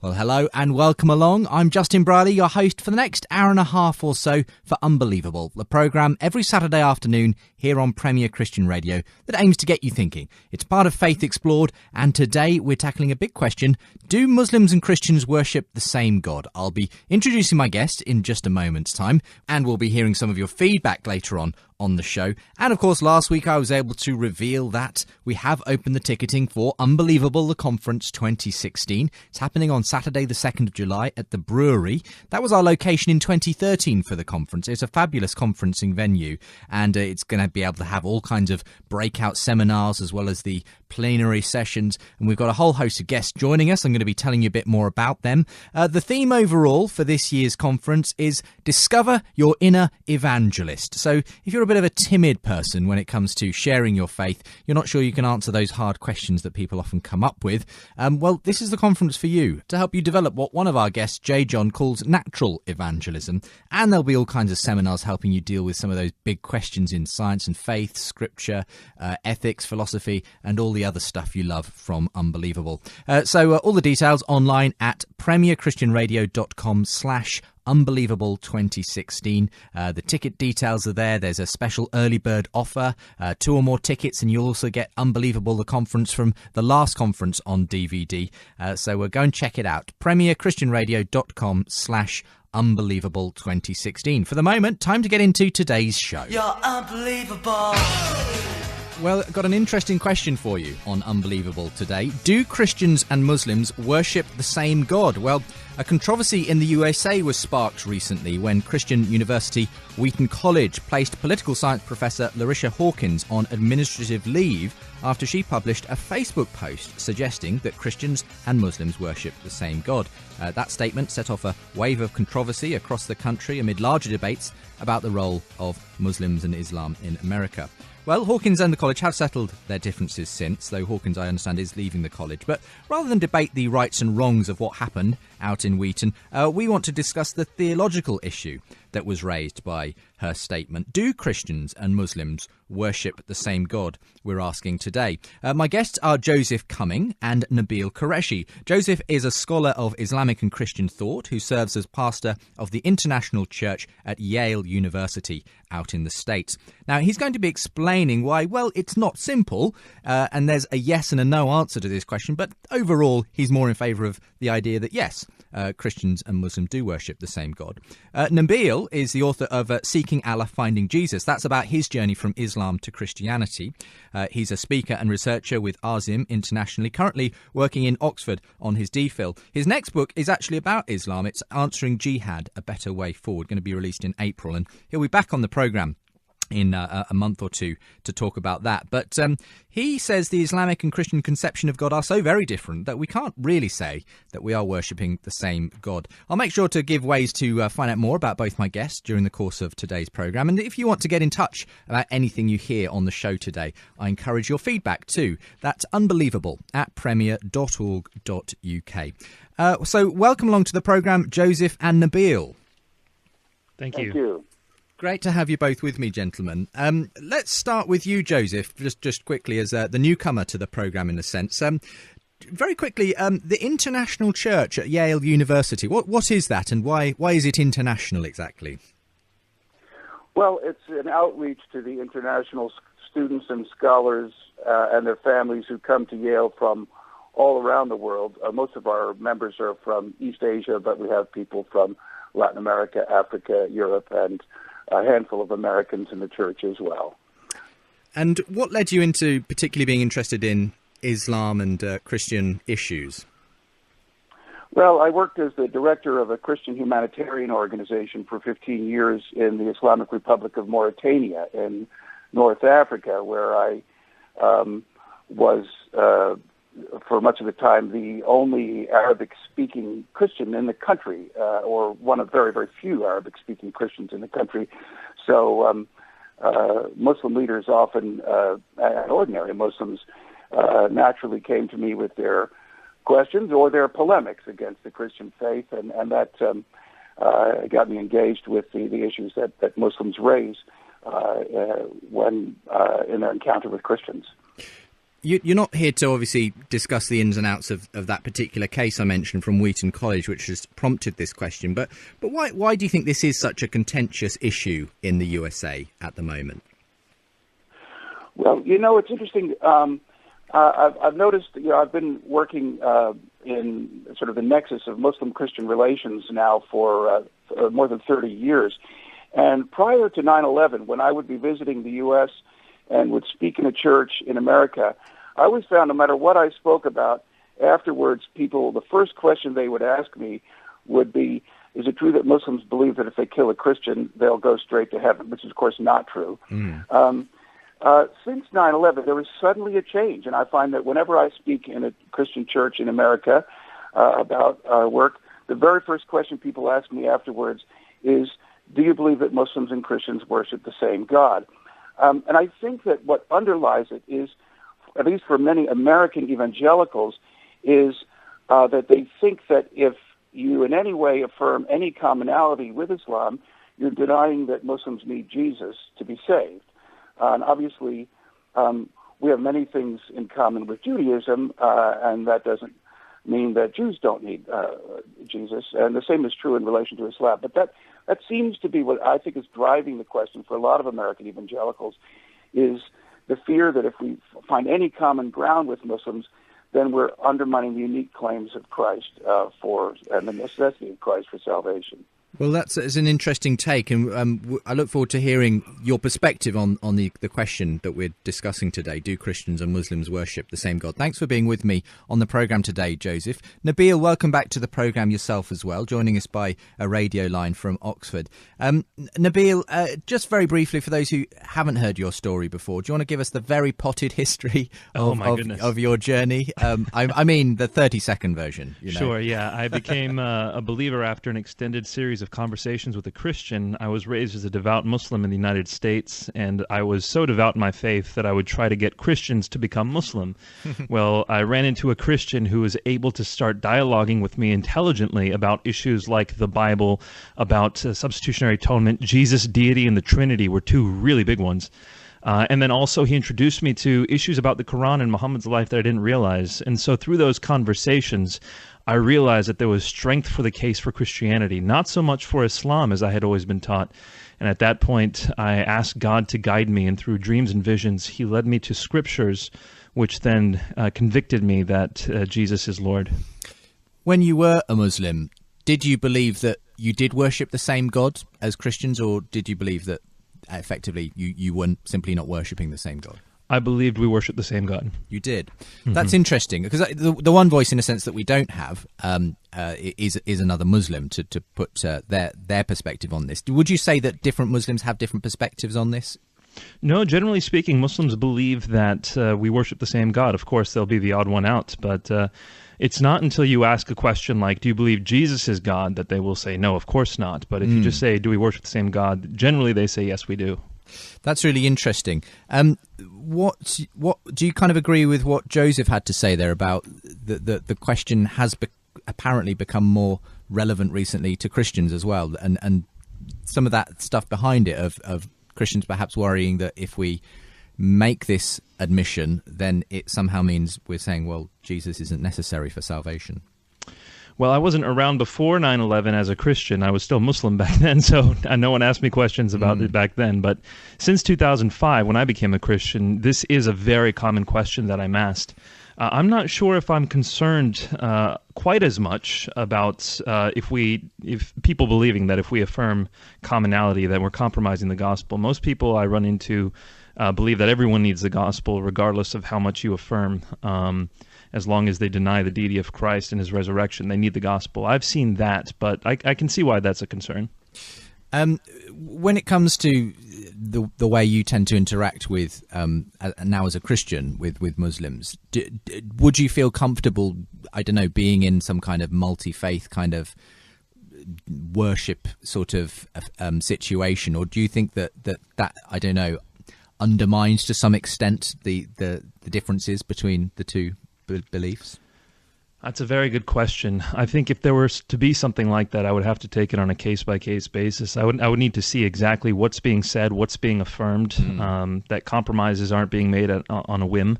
Well, hello and welcome along. I'm Justin Brierley, your host for the next hour and a half or so for Unbelievable, the programme every Saturday afternoon here on Premier Christian Radio that aims to get you thinking. It's part of Faith Explored, and today we're tackling a big question: do Muslims and Christians worship the same God? I'll be introducing my guest in just a moment's time, and we'll be hearing some of your feedback later on the show. And of course, last week I was able to reveal that we have opened the ticketing for Unbelievable, the Conference 2016. It's happening on Saturday the 2nd of July at the Brewery. That was our location in 2013 for the conference. It's a fabulous conferencing venue, and it's going to be able to have all kinds of breakout seminars as well as the plenary sessions, and we've got a whole host of guests joining us. I'm going to be telling you a bit more about them. The theme overall for this year's conference is Discover Your Inner Evangelist. So if you're a bit of a timid person when it comes to sharing your faith, you're not sure you can answer those hard questions that people often come up with, well, this is the conference for you, to help you develop what one of our guests, J. John, calls natural evangelism. And there'll be all kinds of seminars helping you deal with some of those big questions in science and faith, scripture, ethics, philosophy, and all the other stuff you love from Unbelievable. So all the details online at premierchristianradio.com/Unbelievable 2016. The ticket details are there. There's a special early bird offer, 2 or more tickets, and you'll also get Unbelievable, the conference from the last conference on DVD. So we'll go and check it out. premierchristianradio.com/Unbelievable 2016. For the moment, time to get into today's show. You're unbelievable. Well, I've got an interesting question for you on Unbelievable today. Do Christians and Muslims worship the same God? Well, a controversy in the USA was sparked recently when Christian University Wheaton College placed political science professor Larissa Hawkins on administrative leave after she published a Facebook post suggesting that Christians and Muslims worship the same God. That statement set off a wave of controversy across the country amid larger debates about the role of Muslims and Islam in America. Well, Hawkins and the college have settled their differences since, though Hawkins, I understand, is leaving the college. But rather than debate the rights and wrongs of what happened out in Wheaton, we want to discuss the theological issue that was raised by her statement. Do Christians and Muslims worship the same God? We're asking today. My guests are Joseph Cumming and Nabeel Qureshi. Joseph is a scholar of Islamic and Christian thought who serves as pastor of the International Church at Yale University out in the States. Now, he's going to be explaining why, well, it's not simple, and there's a yes and a no answer to this question, but overall, he's more in favour of the idea that, yes, Christians and Muslims do worship the same God. Nabeel is the author of Seeking Allah, Finding Jesus. That's about his journey from Islam to Christianity. He's a speaker and researcher with Azim internationally, currently working in Oxford on his DPhil. His next book is actually about Islam. It's Answering Jihad, A Better Way Forward, going to be released in April, and he'll be back on the programme in a month or two to talk about that. But he says the Islamic and Christian conception of God are so very different that we can't really say that we are worshipping the same God. I'll make sure to give ways to find out more about both my guests during the course of today's programme. And if you want to get in touch about anything you hear on the show today, I encourage your feedback too. That's unbelievable@premier.org.uk. So welcome along to the programme, Joseph and Nabeel. Thank you. Thank you. Great to have you both with me, gentlemen. Let's start with you, Joseph, just quickly as the newcomer to the programme in a sense. Very quickly, the International Church at Yale University, what is that and why is it international exactly? Well, it's an outreach to the international students and scholars and their families who come to Yale from all around the world. Most of our members are from East Asia, but we have people from Latin America, Africa, Europe, and a handful of Americans in the church as well. And what led you into particularly being interested in Islam and Christian issues? Well, I worked as the director of a Christian humanitarian organization for 15 years in the Islamic Republic of Mauritania in North Africa, where I was, for much of the time, the only Arabic-speaking Christian in the country, or one of very, very few Arabic-speaking Christians in the country. So Muslim leaders often, and ordinary Muslims, naturally came to me with their questions or their polemics against the Christian faith, and that got me engaged with the issues that Muslims raise when in their encounter with Christians. You're not here to obviously discuss the ins and outs of that particular case I mentioned from Wheaton College, which has prompted this question. But why do you think this is such a contentious issue in the USA at the moment? Well, it's interesting. I've noticed, I've been working in sort of the nexus of Muslim-Christian relations now for more than 30 years. And prior to 9/11, when I would be visiting the U.S. and would speak in a church in America, I always found no matter what I spoke about, afterwards, the first question they would ask me would be, is it true that Muslims believe that if they kill a Christian, they'll go straight to heaven, which is, of course, not true. Since 9/11, there was suddenly a change, and I find that whenever I speak in a Christian church in America about our work, the very first question people ask me afterwards is, do you believe that Muslims and Christians worship the same God? And I think that what underlies it is, at least for many American evangelicals, is that they think that if you in any way affirm any commonality with Islam, you're denying that Muslims need Jesus to be saved. And obviously, we have many things in common with Judaism, and that doesn't mean that Jews don't need Jesus. And the same is true in relation to Islam. But that seems to be what I think is driving the question for a lot of American evangelicals, is the fear that if we find any common ground with Muslims, then we're undermining the unique claims of Christ and the necessity of Christ for salvation. Well, that's an interesting take, and I look forward to hearing your perspective on the question that we're discussing today. Do Christians and Muslims worship the same God? Thanks for being with me on the programme today, Joseph. Nabeel, welcome back to the programme yourself as well, joining us by a radio line from Oxford. Nabeel, just very briefly, for those who haven't heard your story before, do you want to give us the very potted history of your journey? I mean the 30-second version. Sure, yeah. I became a believer after an extended series of conversations with a Christian. I was raised as a devout Muslim in the United States, and I was so devout in my faith that I would try to get Christians to become Muslim. Well, I ran into a Christian who was able to start dialoguing with me intelligently about issues like the Bible, about substitutionary atonement, Jesus' deity, and the Trinity were two really big ones. And then also he introduced me to issues about the Qur'an and Muhammad's life that I didn't realize. And so through those conversations, I realized that there was strength for the case for Christianity, not so much for Islam as I had always been taught. And at that point, I asked God to guide me, and through dreams and visions, he led me to scriptures, which then convicted me that Jesus is Lord. When you were a Muslim, did you believe that you did worship the same God as Christians, or did you believe that effectively you were simply not worshipping the same God? I believed we worship the same God. You did. Mm-hmm. That's interesting, because the one voice, in a sense, that we don't have is another Muslim to put their perspective on this. Would you say that different Muslims have different perspectives on this? No, generally speaking, Muslims believe that we worship the same God. Of course, there'll be the odd one out, but it's not until you ask a question like, do you believe Jesus is God, that they will say, no, of course not. But if you just say, do we worship the same God, generally they say, yes, we do. That's really interesting. What do you kind of agree with what Joseph had to say there about the question has apparently become more relevant recently to Christians as well, and some of that stuff behind it of Christians perhaps worrying that if we make this admission, then it somehow means we're saying, well, Jesus isn't necessary for salvation. Well, I wasn't around before 9/11 as a Christian. I was still Muslim back then, so no one asked me questions about it back then. But since 2005, when I became a Christian, this is a very common question that I'm asked. I'm not sure if I'm concerned quite as much about if people believing that if we affirm commonality that we're compromising the gospel. Most people I run into believe that everyone needs the gospel regardless of how much you affirm. As long as they deny the deity of Christ and his resurrection, they need the gospel. I've seen that, but I can see why that's a concern. When it comes to the way you tend to interact with, now as a Christian, with Muslims, would you feel comfortable, I don't know, being in some kind of multi-faith kind of worship sort of situation? Or do you think that I don't know, undermines to some extent the differences between the two beliefs? That's a very good question. I think if there were to be something like that, I would have to take it on a case-by-case basis. I would need to see exactly what's being said, what's being affirmed, that compromises aren't being made on a whim.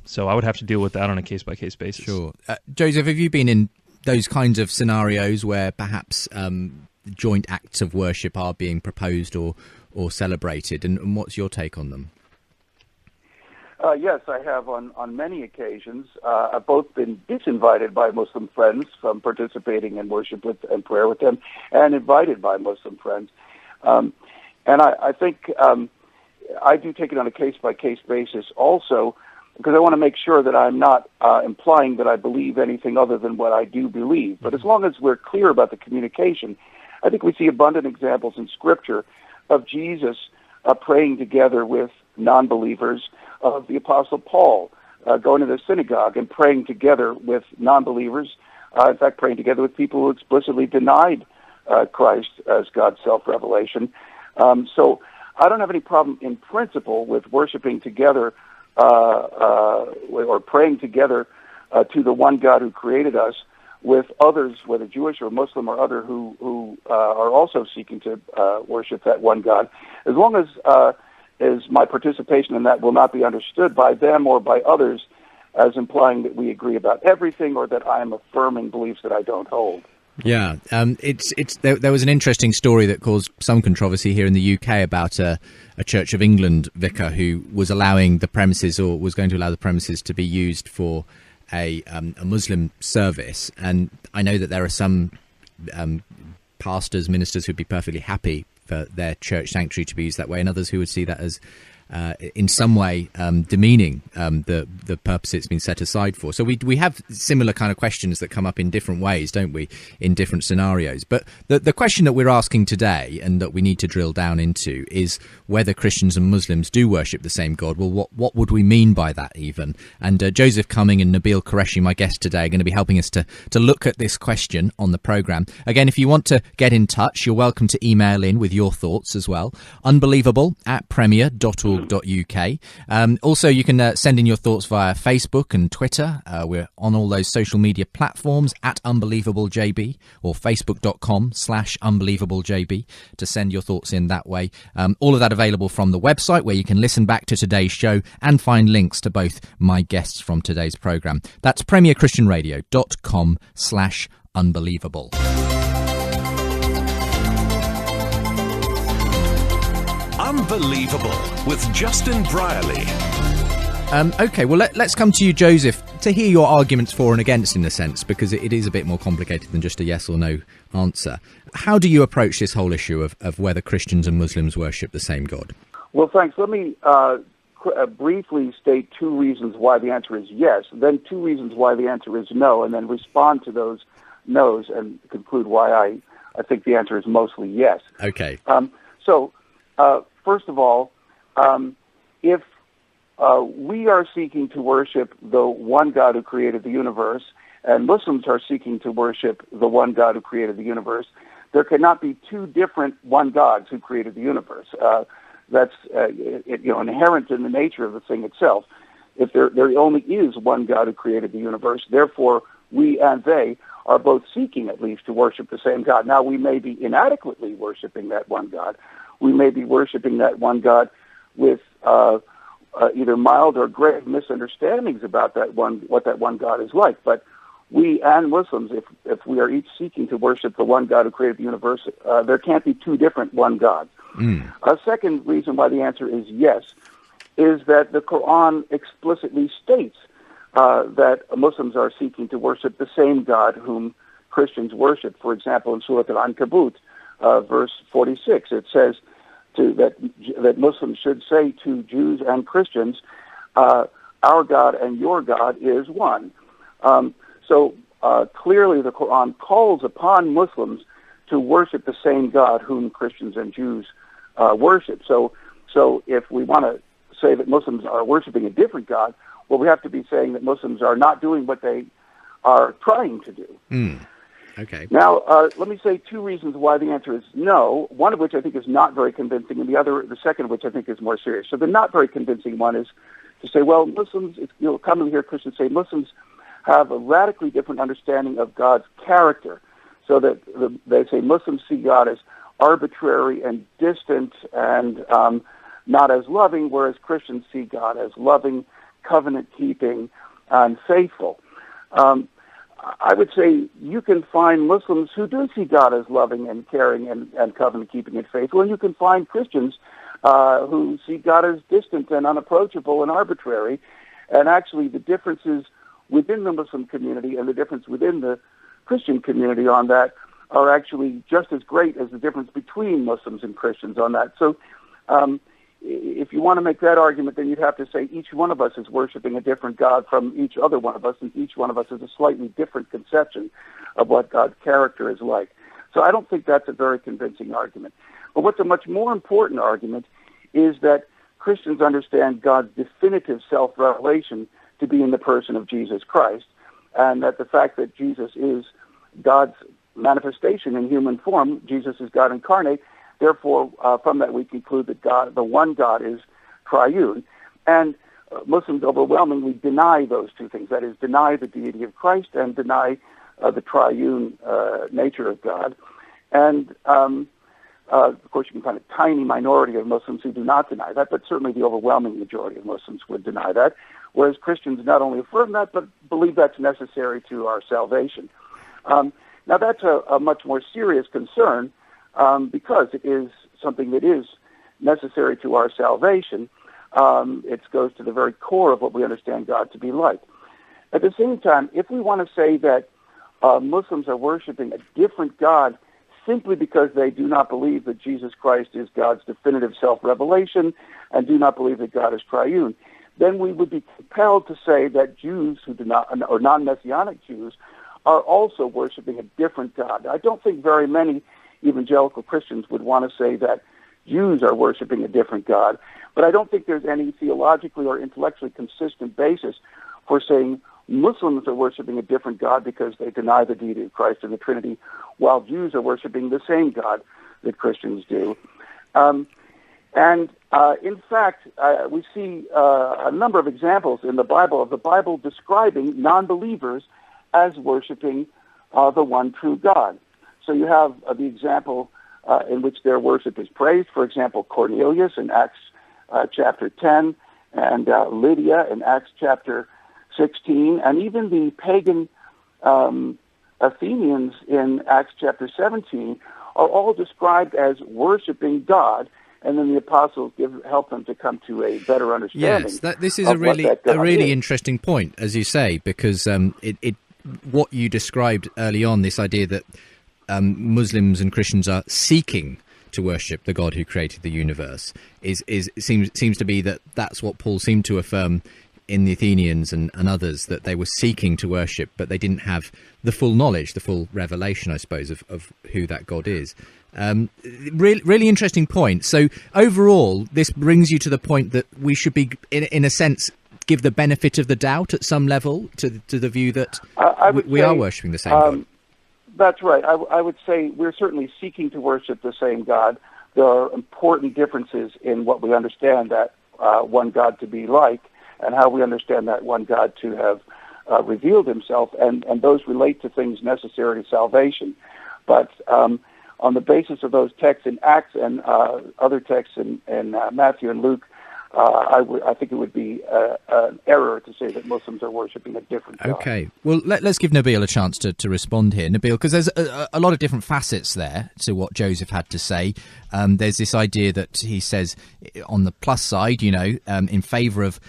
So I would have to deal with that on a case-by-case basis. Sure. Joseph, have you been in those kinds of scenarios where perhaps joint acts of worship are being proposed or celebrated, and what's your take on them? Yes, I have on many occasions. I've both been disinvited by Muslim friends from participating in worship and prayer with them, and invited by Muslim friends. And I think I do take it on a case-by-case basis also, because I want to make sure that I'm not implying that I believe anything other than what I do believe. But as long as we're clear about the communication, I think we see abundant examples in Scripture of Jesus praying together with non-believers, of the Apostle Paul going to the synagogue and praying together with non-believers, in fact, praying together with people who explicitly denied Christ as God's self-revelation. So I don't have any problem in principle with worshiping together or praying together to the one God who created us with others, whether Jewish or Muslim or other, who are also seeking to worship that one God, as long as my participation in that will not be understood by them or by others as implying that we agree about everything or that I am affirming beliefs that I don't hold. Yeah, there was an interesting story that caused some controversy here in the UK about a Church of England vicar who was allowing the premises, or was going to allow the premises, to be used for a Muslim service. And I know that there are some pastors, ministers who'd be perfectly happy for their church sanctuary to be used that way, and others who would see that as in some way demeaning the purpose it's been set aside for. So we have similar kind of questions that come up in different ways, don't we, in different scenarios. But the question that we're asking today, and that we need to drill down into, is whether Christians and Muslims do worship the same God. Well, what would we mean by that even? And Joseph Cumming and Nabeel Qureshi, my guests today, are going to be helping us to look at this question on the programme. Again, if you want to get in touch, you're welcome to email in with your thoughts as well. unbelievable@premier.org. Also, you can send in your thoughts via Facebook and Twitter. We're on all those social media platforms at UnbelievableJB, or facebook.com/UnbelievableJB to send your thoughts in that way. All of that available from the website, where you can listen back to today's show and find links to both my guests from today's programme. That's premierchristianradio.com/unbelievable. Unbelievable with Justin Brierley. Okay, well, let's come to you, Joseph, to hear your arguments for and against, in a sense, because it is a bit more complicated than just a yes or no answer. How do you approach this whole issue of whether Christians and Muslims worship the same God? Well, thanks. Let me briefly state two reasons why the answer is yes, then two reasons why the answer is no, and then respond to those no's and conclude why I think the answer is mostly yes. Okay. First of all, if we are seeking to worship the one God who created the universe, and Muslims are seeking to worship the one God who created the universe, there cannot be two different one gods who created the universe. That's inherent in the nature of the thing itself. If there only is one God who created the universe, therefore we and they are both seeking at least to worship the same God. Now, we may be inadequately worshiping that one God. We may be worshiping that one God with either mild or grave misunderstandings about what that one God is like. But we and Muslims, if we are each seeking to worship the one God who created the universe, there can't be two different one gods. A second reason why the answer is yes is that the Qur'an explicitly states that Muslims are seeking to worship the same God whom Christians worship. For example, in Surah Al-Ankabut, verse 46, it says that Muslims should say to Jews and Christians, our God and your God is one. So clearly the Qur'an calls upon Muslims to worship the same God whom Christians and Jews worship. So if we want to say that Muslims are worshiping a different God, well, we have to be saying that Muslims are not doing what they are trying to do. Okay. Now, let me say two reasons why the answer is no, one of which I think is not very convincing, and the second of which I think is more serious. So the not very convincing one is to say, well, Muslims, commonly hear Christians say Muslims have a radically different understanding of God's character. So that they say Muslims see God as arbitrary and distant and not as loving, whereas Christians see God as loving, covenant-keeping, and faithful. I would say you can find Muslims who do see God as loving and caring and covenant-keeping and faithful, and you can find Christians who see God as distant and unapproachable and arbitrary. And actually the differences within the Muslim community and the difference within the Christian community on that are actually just as great as the difference between Muslims and Christians on that. So if you want to make that argument, then you'd have to say each one of us is worshiping a different God from each other one of us, and each one of us has a slightly different conception of what God's character is like. So I don't think that's a very convincing argument. But what's a much more important argument is that Christians understand God's definitive self-revelation to be in the person of Jesus Christ, and that the fact that Jesus is God's manifestation in human form, Jesus is God incarnate. Therefore, from that we conclude that God, the one God, is triune. And Muslims overwhelmingly deny those two things. That is, deny the deity of Christ and deny the triune nature of God. And, of course, you can find a tiny minority of Muslims who do not deny that, but certainly the overwhelming majority of Muslims would deny that, whereas Christians not only affirm that, but believe that's necessary to our salvation. Now, that's a much more serious concern, because it is something that is necessary to our salvation. It goes to the very core of what we understand God to be like. At the same time, if we want to say that Muslims are worshiping a different God simply because they do not believe that Jesus Christ is God's definitive self-revelation and do not believe that God is triune, then we would be compelled to say that Jews who do not, or non-Messianic Jews, are also worshiping a different God. I don't think very many evangelical Christians would want to say that Jews are worshiping a different God, but I don't think there's any theologically or intellectually consistent basis for saying Muslims are worshiping a different God because they deny the deity of Christ and the Trinity, while Jews are worshiping the same God that Christians do. In fact, we see a number of examples in the Bible of the Bible describing non-believers as worshiping the one true God. So you have the example in which their worship is praised. For example, Cornelius in Acts chapter 10, and Lydia in Acts chapter 16, and even the pagan Athenians in Acts chapter 17 are all described as worshiping God, and then the apostles help them to come to a better understanding. Yes, this is a really interesting point, as you say, because what you described early on, this idea that Muslims and Christians are seeking to worship the God who created the universe, seems to be that's what Paul seemed to affirm in the Athenians and others, that they were seeking to worship, but they didn't have the full knowledge, the full revelation, I suppose, of who that God is. Really interesting point. So overall, this brings you to the point that we should be, in a sense, give the benefit of the doubt at some level to the view that we are worshipping the same God. That's right. I would say we're certainly seeking to worship the same God. There are important differences in what we understand that one God to be like, and how we understand that one God to have revealed himself, and those relate to things necessary to salvation. But on the basis of those texts in Acts and other texts in Matthew and Luke, I think it would be an error to say that Muslims are worshiping a different God. Okay. Well, let's give Nabeel a chance to respond here. Nabeel, because there's a lot of different facets there to what Joseph had to say. There's this idea that he says, on the plus side, in favour of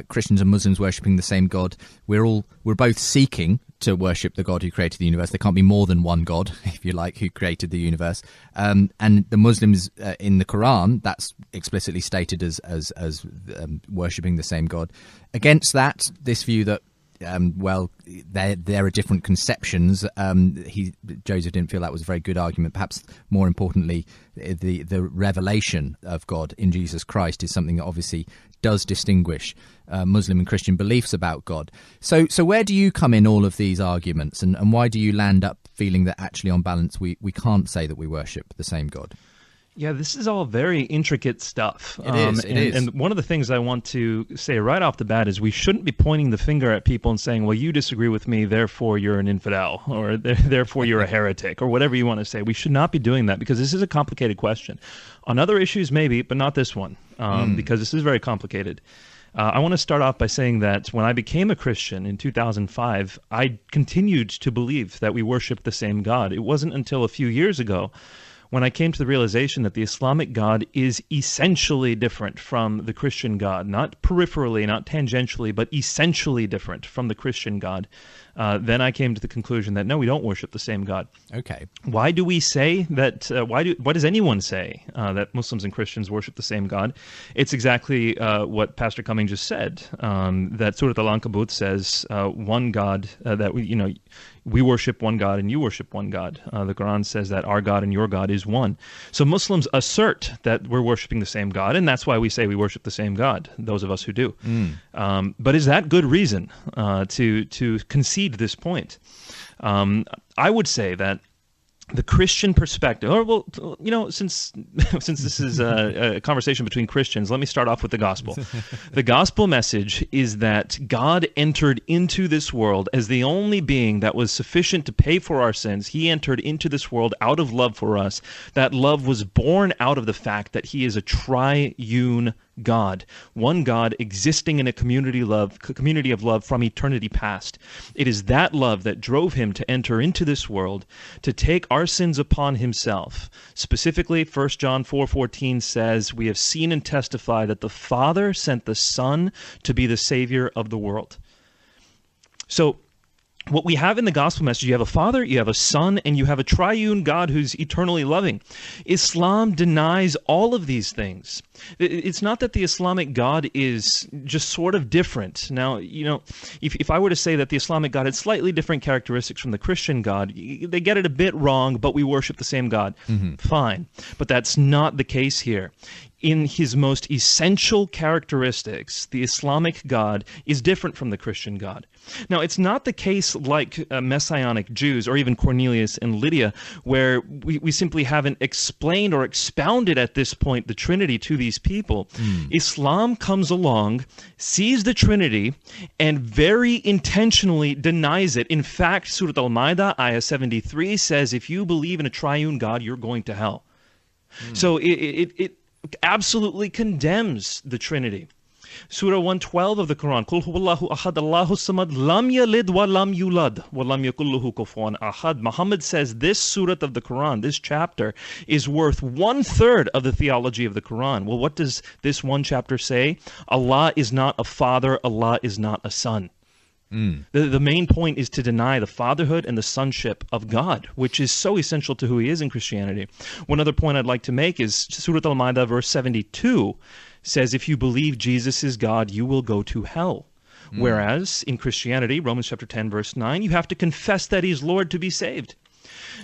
Christians and Muslims worshipping the same God, we're both seeking to worship the God who created the universe. There can't be more than one God, if you like, who created the universe. And the Muslims in the Qur'an, that's explicitly stated as worshipping the same God. Against that, this view that there are different conceptions. Joseph didn't feel that was a very good argument. Perhaps more importantly, the revelation of God in Jesus Christ is something that obviously does distinguish Muslim and Christian beliefs about God. So where do you come in all of these arguments, and why do you land up feeling that actually on balance we can't say that we worship the same God? Yeah, this is all very intricate stuff. It is. And one of the things I want to say right off the bat is we shouldn't be pointing the finger at people and saying, well, you disagree with me, therefore you're an infidel, or therefore you're a heretic, or whatever you want to say. We should not be doing that because this is a complicated question. On other issues, maybe, but not this one, because this is very complicated. I want to start off by saying that when I became a Christian in 2005, I continued to believe that we worship the same God. It wasn't until a few years ago when I came to the realization that the Islamic God is essentially different from the Christian God, not peripherally, not tangentially, but essentially different from the Christian God, then I came to the conclusion that no, we don't worship the same God. Okay. Why do we say that? Why does anyone say that Muslims and Christians worship the same God? It's exactly what Pastor Cumming just said. That Surah Al-Ankabut says one God, that we worship one God and you worship one God. The Qur'an says that our God and your God is one. So Muslims assert that we're worshiping the same God, and that's why we say we worship the same God, those of us who do. But is that good reason to concede this point? I would say that the Christian perspective, or well, since this is a conversation between Christians, let me start off with the gospel. The gospel message is that God entered into this world as the only being that was sufficient to pay for our sins. He entered into this world out of love for us. That love was born out of the fact that he is a triune God, one God existing in a community of love from eternity past. It is that love that drove him to enter into this world, to take our sins upon himself. Specifically, 1 John 4:14 says, we have seen and testify that the Father sent the Son to be the Savior of the world. So, what we have in the gospel message, you have a Father, you have a Son, and you have a triune God who's eternally loving. Islam denies all of these things. It's not that the Islamic God is just sort of different. Now, if I were to say that the Islamic God had slightly different characteristics from the Christian God, they get it a bit wrong, but we worship the same God. Fine. But that's not the case here. In his most essential characteristics, the Islamic God is different from the Christian God. Now, it's not the case like Messianic Jews or even Cornelius and Lydia, where we simply haven't explained or expounded at this point the Trinity to these people. Islam comes along, sees the Trinity, and very intentionally denies it. In fact, Surah Al-Ma'idah, Ayah 73 says, if you believe in a triune God, you're going to hell. So it absolutely condemns the Trinity. Surah 112 of the Quran, Qul huwallahu ahad Allahu samad lam yalid wa lam yulad wa lam yakul lahu kufuwan ahad. Muhammad says this surah of the Quran, this chapter, is worth 1/3 of the theology of the Quran. Well, what does this one chapter say? Allah is not a father, Allah is not a son. The main point is to deny the fatherhood and the sonship of God, which is so essential to who he is in Christianity. One other point I'd like to make is Surah Al-Ma'idah verse 72 says, if you believe Jesus is God, you will go to hell. Whereas in Christianity, Romans chapter 10 verse 9, you have to confess that he's Lord to be saved.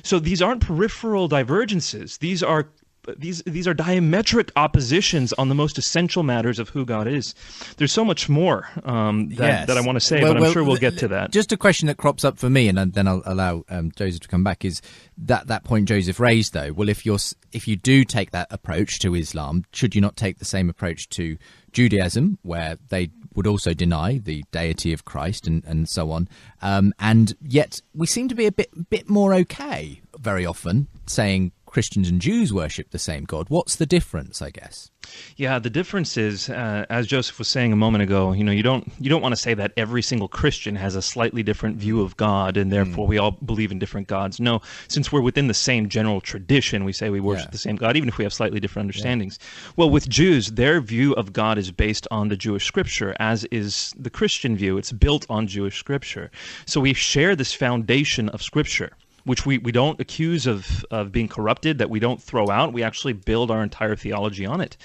So these aren't peripheral divergences. These are diametric oppositions on the most essential matters of who God is. There's so much more that I want to say, but I'm sure we'll get to that. Just a question that crops up for me, and then I'll allow Joseph to come back, is that point Joseph raised, though. Well, if you do take that approach to Islam, should you not take the same approach to Judaism, where they would also deny the deity of Christ and so on? And yet we seem to be a bit more okay very often saying Christians and Jews worship the same God. What's the difference, I guess? Yeah, the difference is, as Joseph was saying a moment ago, you don't want to say that every single Christian has a slightly different view of God, and therefore we all believe in different gods. No, since we're within the same general tradition, we say we worship the same God, even if we have slightly different understandings. Well, with Jews, their view of God is based on the Jewish scripture, as is the Christian view. It's built on Jewish scripture. So we share this foundation of scripture, which we don't accuse of being corrupted, that we don't throw out. We actually build our entire theology on it.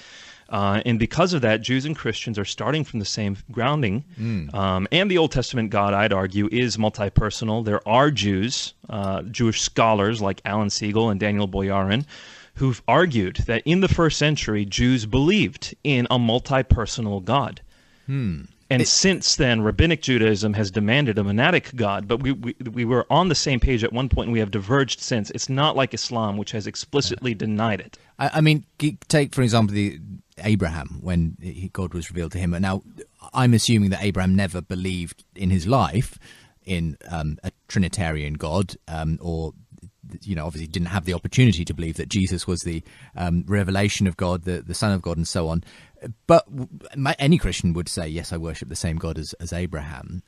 And because of that, Jews and Christians are starting from the same grounding. And the Old Testament God, I'd argue, is multi-personal. There are Jews, Jewish scholars like Alan Siegel and Daniel Boyarin, who've argued that in the first century, Jews believed in a multi-personal God. And since then, Rabbinic Judaism has demanded a monadic God, but we were on the same page at one point, and we have diverged since. It's not like Islam, which has explicitly denied it. I mean, take, for example, Abraham, when God was revealed to him. And now, I'm assuming that Abraham never believed in his life in a Trinitarian God, or obviously didn't have the opportunity to believe that Jesus was the revelation of God, the Son of God, and so on. But any Christian would say, yes, I worship the same God as Abraham.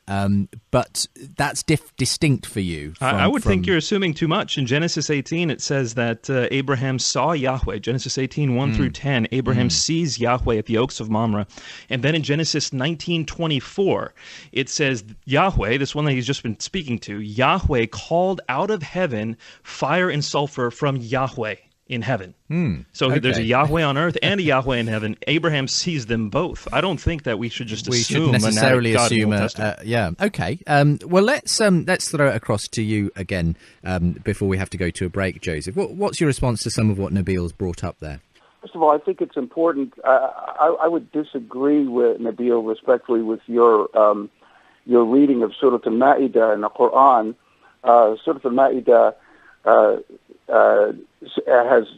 But that's distinct for you. I would think you're assuming too much. In Genesis 18, it says that Abraham saw Yahweh. Genesis 18, 1 through 10, Abraham sees Yahweh at the oaks of Mamre. And then in Genesis 19:24, it says Yahweh, this one that he's just been speaking to, Yahweh called out of heaven fire and sulfur from Yahweh in heaven. So there's a Yahweh on earth and a Yahweh in heaven. Abraham sees them both. I don't think that we should just assume necessarily assume okay. Well, let's throw it across to you again before we have to go to a break, Joseph. What's your response to some of what Nabeel's brought up there? First of all, I think it's important. I would disagree with Nabeel respectfully with your reading of Surah Al-Ma'idah in the Qur'an. Surah Al-Ma'idah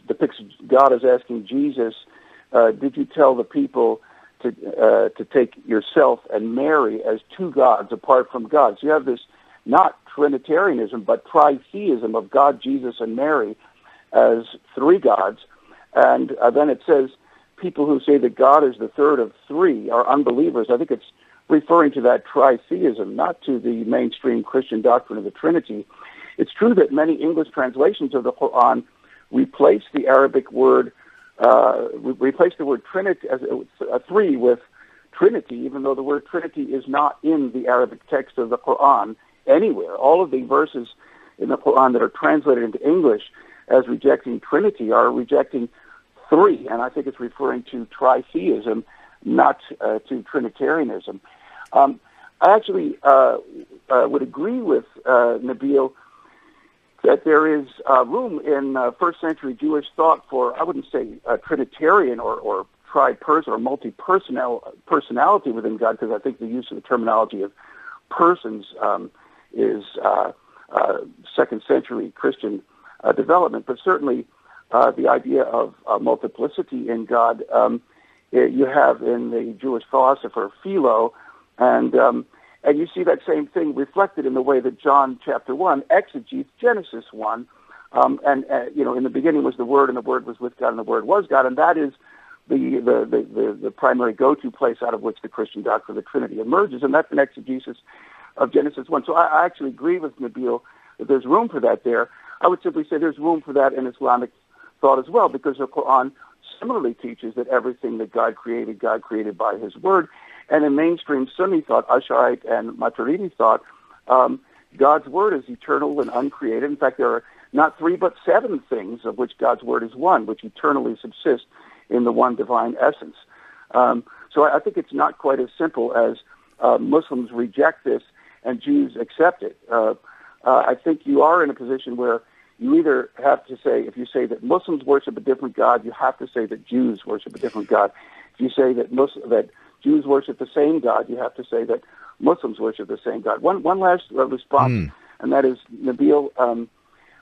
depicts God as asking Jesus, did you tell the people to take yourself and Mary as two gods apart from God? So you have this not Trinitarianism, but tritheism of God, Jesus, and Mary as three gods. And then it says people who say that God is the third of three are unbelievers. I think it's referring to that tritheism, not to the mainstream Christian doctrine of the Trinity. It's true that many English translations of the Qur'an replace the Arabic word, replace the word Trinity as three with Trinity, even though the word Trinity is not in the Arabic text of the Qur'an anywhere. All of the verses in the Qur'an that are translated into English as rejecting Trinity are rejecting three, and I think it's referring to tritheism, not to Trinitarianism. I actually would agree with Nabeel that there is room in first century Jewish thought for, I wouldn't say Trinitarian or tri-person or multi-personality within God, because I think the use of the terminology of persons is second century Christian development, but certainly the idea of multiplicity in God you have in the Jewish philosopher Philo, and you see that same thing reflected in the way that John chapter 1 exegetes Genesis 1. In the beginning was the Word, and the Word was with God, and the Word was God, and that is the primary go-to place out of which the Christian doctrine of the Trinity emerges, and that's an exegesis of Genesis 1. So I actually agree with Nabeel that there's room for that there. I would simply say there's room for that in Islamic thought as well, because the Qur'an similarly teaches that everything that God created by His Word. And in mainstream Sunni thought, Ash'arite and Maturidi thought, God's Word is eternal and uncreated. In fact, there are not three but seven things of which God's Word is one, which eternally subsist in the one divine essence. So I think it's not quite as simple as Muslims reject this and Jews accept it. I think you are in a position where you either have to say, if you say that Muslims worship a different God, you have to say that Jews worship a different God. If you say that Jews worship the same God, you have to say that Muslims worship the same God. One last response, and that is Nabeel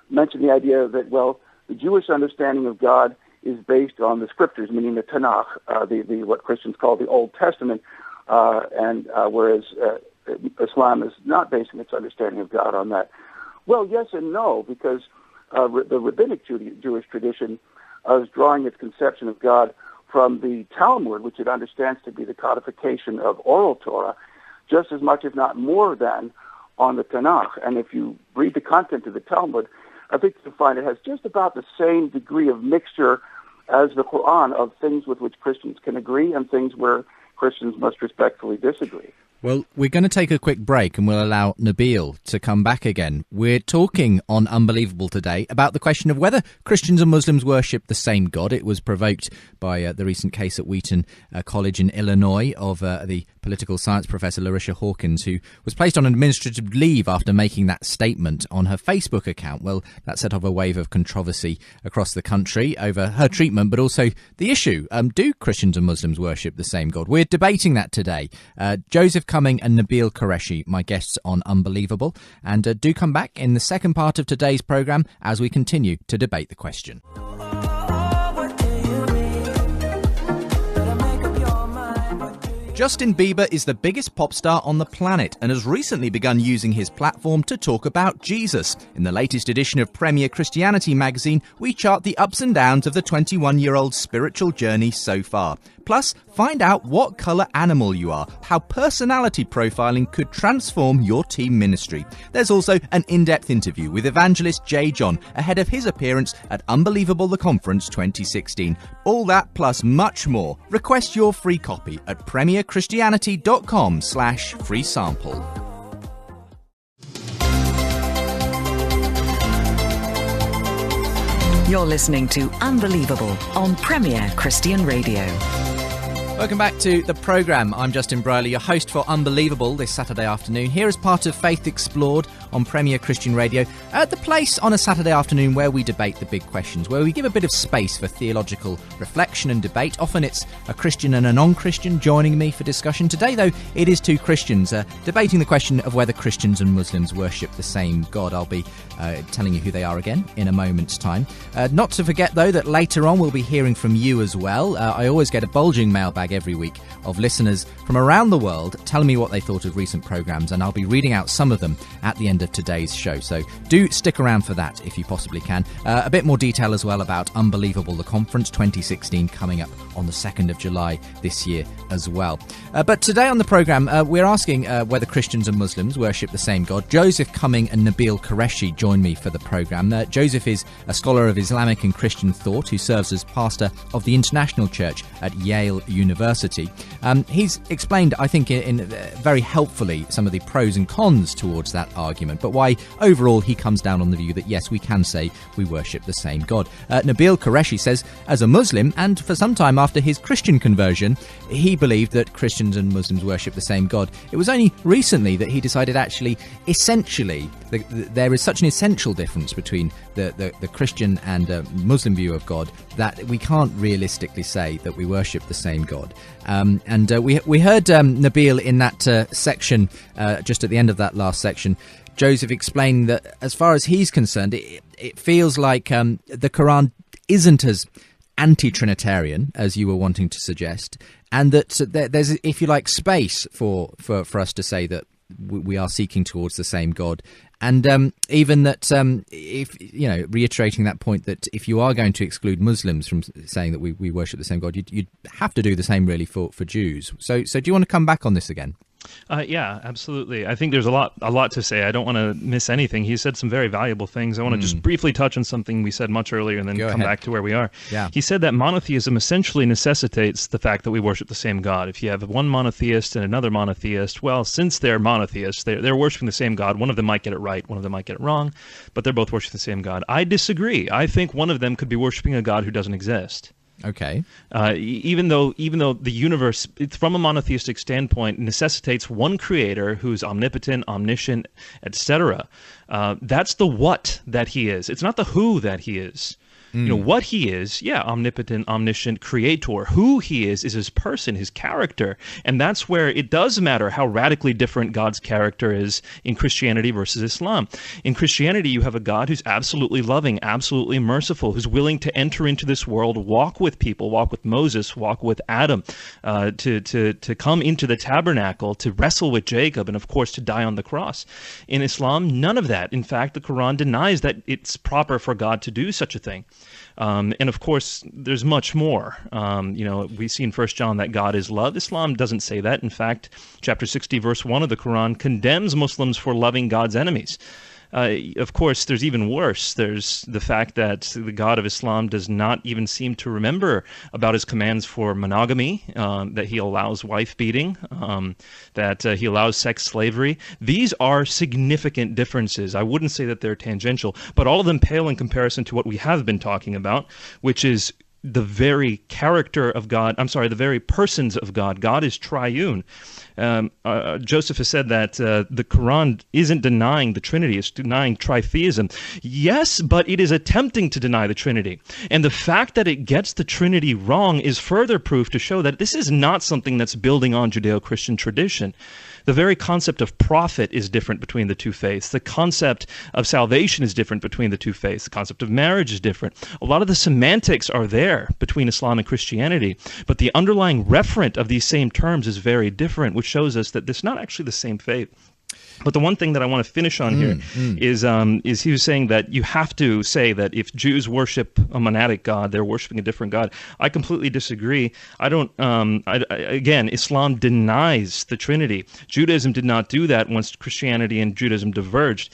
mentioned the idea that, well, the Jewish understanding of God is based on the scriptures, meaning the Tanakh, the what Christians call the Old Testament, whereas Islam is not basing its understanding of God on that. Well, yes and no, because the rabbinic Jewish tradition is drawing its conception of God from the Talmud, which it understands to be the codification of oral Torah, just as much, if not more than, on the Tanakh. And if you read the content of the Talmud, I think you'll find it has just about the same degree of mixture as the Qur'an of things with which Christians can agree and things where Christians must respectfully disagree. Well, we're going to take a quick break and we'll allow Nabeel to come back again. We're talking on Unbelievable today about the question of whether Christians and Muslims worship the same God. It was provoked by the recent case at Wheaton College in Illinois of the political science professor Larissa Hawkins, who was placed on administrative leave after making that statement on her Facebook account. Well, that set off a wave of controversy across the country over her treatment, but also the issue. Do Christians and Muslims worship the same God? We're debating that today. Joseph Cumming and Nabeel Qureshi, my guests on Unbelievable. And do come back in the second part of today's programme as we continue to debate the question. Justin Bieber is the biggest pop star on the planet and has recently begun using his platform to talk about Jesus. In the latest edition of Premier Christianity magazine, we chart the ups and downs of the 21-year-old's spiritual journey so far. Plus, find out what colour animal you are, how personality profiling could transform your team ministry. There's also an in-depth interview with evangelist J. John ahead of his appearance at Unbelievable the Conference 2016. All that plus much more. Request your free copy at premierchristianity.com/free sample. You're listening to Unbelievable on Premier Christian Radio. Welcome back to the programme. I'm Justin Brierley, your host for Unbelievable this Saturday afternoon, here as part of Faith Explored on Premier Christian Radio, at the place on a Saturday afternoon where we debate the big questions, where we give a bit of space for theological reflection and debate. Often it's a Christian and a non-Christian joining me for discussion. Today, though, it is two Christians debating the question of whether Christians and Muslims worship the same God. I'll be telling you who they are again in a moment's time. Not to forget, though, that later on we'll be hearing from you as well. I always get a bulging mailbag every week of listeners from around the world telling me what they thought of recent programmes, and I'll be reading out some of them at the end of today's show. So do stick around for that if you possibly can. A bit more detail as well about Unbelievable the Conference 2016 coming up on the 2nd of July this year as well. But today on the programme, we're asking whether Christians and Muslims worship the same God. Joseph Cumming and Nabeel Qureshi join me for the programme. Joseph is a scholar of Islamic and Christian thought who serves as pastor of the International Church at Yale University. He's explained, I think, in very helpfully some of the pros and cons towards that argument, but why overall he comes down on the view that yes, we can say we worship the same God. Nabeel Qureshi says, as a Muslim, and for some time after his Christian conversion, he believed that Christians and Muslims worship the same God. It was only recently that he decided actually, essentially, there is such an essential difference between the Christian and Muslim view of God that we can't realistically say that we worship the same God. We heard Nabeel in that section, just at the end of that last section, Joseph explained that as far as he's concerned, it feels like the Qur'an isn't as anti-Trinitarian as you were wanting to suggest, and that there's, if you like, space for us to say that we are seeking towards the same God. And even that, if reiterating that point, that if you are going to exclude Muslims from saying that we worship the same God, you'd have to do the same really for Jews. So do you want to come back on this again? Yeah, absolutely. I think there's a lot to say. I don't want to miss anything. He said some very valuable things. I want to just briefly touch on something we said much earlier and then come back to where we are. Yeah. He said that monotheism essentially necessitates the fact that we worship the same God. If you have one monotheist and another monotheist, well, since they're monotheists, they're worshiping the same God. One of them might get it right, one of them might get it wrong, but they're both worshiping the same God. I disagree. I think one of them could be worshiping a God who doesn't exist. Okay. Even though the universe, from a monotheistic standpoint, necessitates one creator who's omnipotent, omniscient, etc. That's the what that he is. It's not the who that he is. What he is, omnipotent, omniscient, creator. Who he is his person, his character. And that's where it does matter how radically different God's character is in Christianity versus Islam. In Christianity, you have a God who's absolutely loving, absolutely merciful, who's willing to enter into this world, walk with people, walk with Moses, walk with Adam, to come into the tabernacle, to wrestle with Jacob, and of course to die on the cross. In Islam, none of that. In fact, the Quran denies that it's proper for God to do such a thing. And of course, there's much more. We see in 1 John that God is love. Islam doesn't say that. In fact, chapter 60, verse 1 of the Quran condemns Muslims for loving God's enemies. Of course, there's even worse. There's the fact that the God of Islam does not even seem to remember about his commands for monogamy, that he allows wife beating, that he allows sex slavery. These are significant differences. I wouldn't say that they're tangential, but all of them pale in comparison to what we have been talking about, which is the very character of God, the very persons of God. God is triune. Joseph has said that the Qur'an isn't denying the Trinity, it's denying tritheism. Yes, but it is attempting to deny the Trinity. And the fact that it gets the Trinity wrong is further proof to show that this is not something that's building on Judeo-Christian tradition. The very concept of prophet is different between the two faiths. The concept of salvation is different between the two faiths. The concept of marriage is different. A lot of the semantics are there between Islam and Christianity, but the underlying referent of these same terms is very different, which shows us that it's not actually the same faith. But the one thing that I want to finish on here is he was saying that you have to say that if Jews worship a monadic God, they're worshiping a different God. I completely disagree. I don't. Again, Islam denies the Trinity. Judaism did not do that once Christianity and Judaism diverged.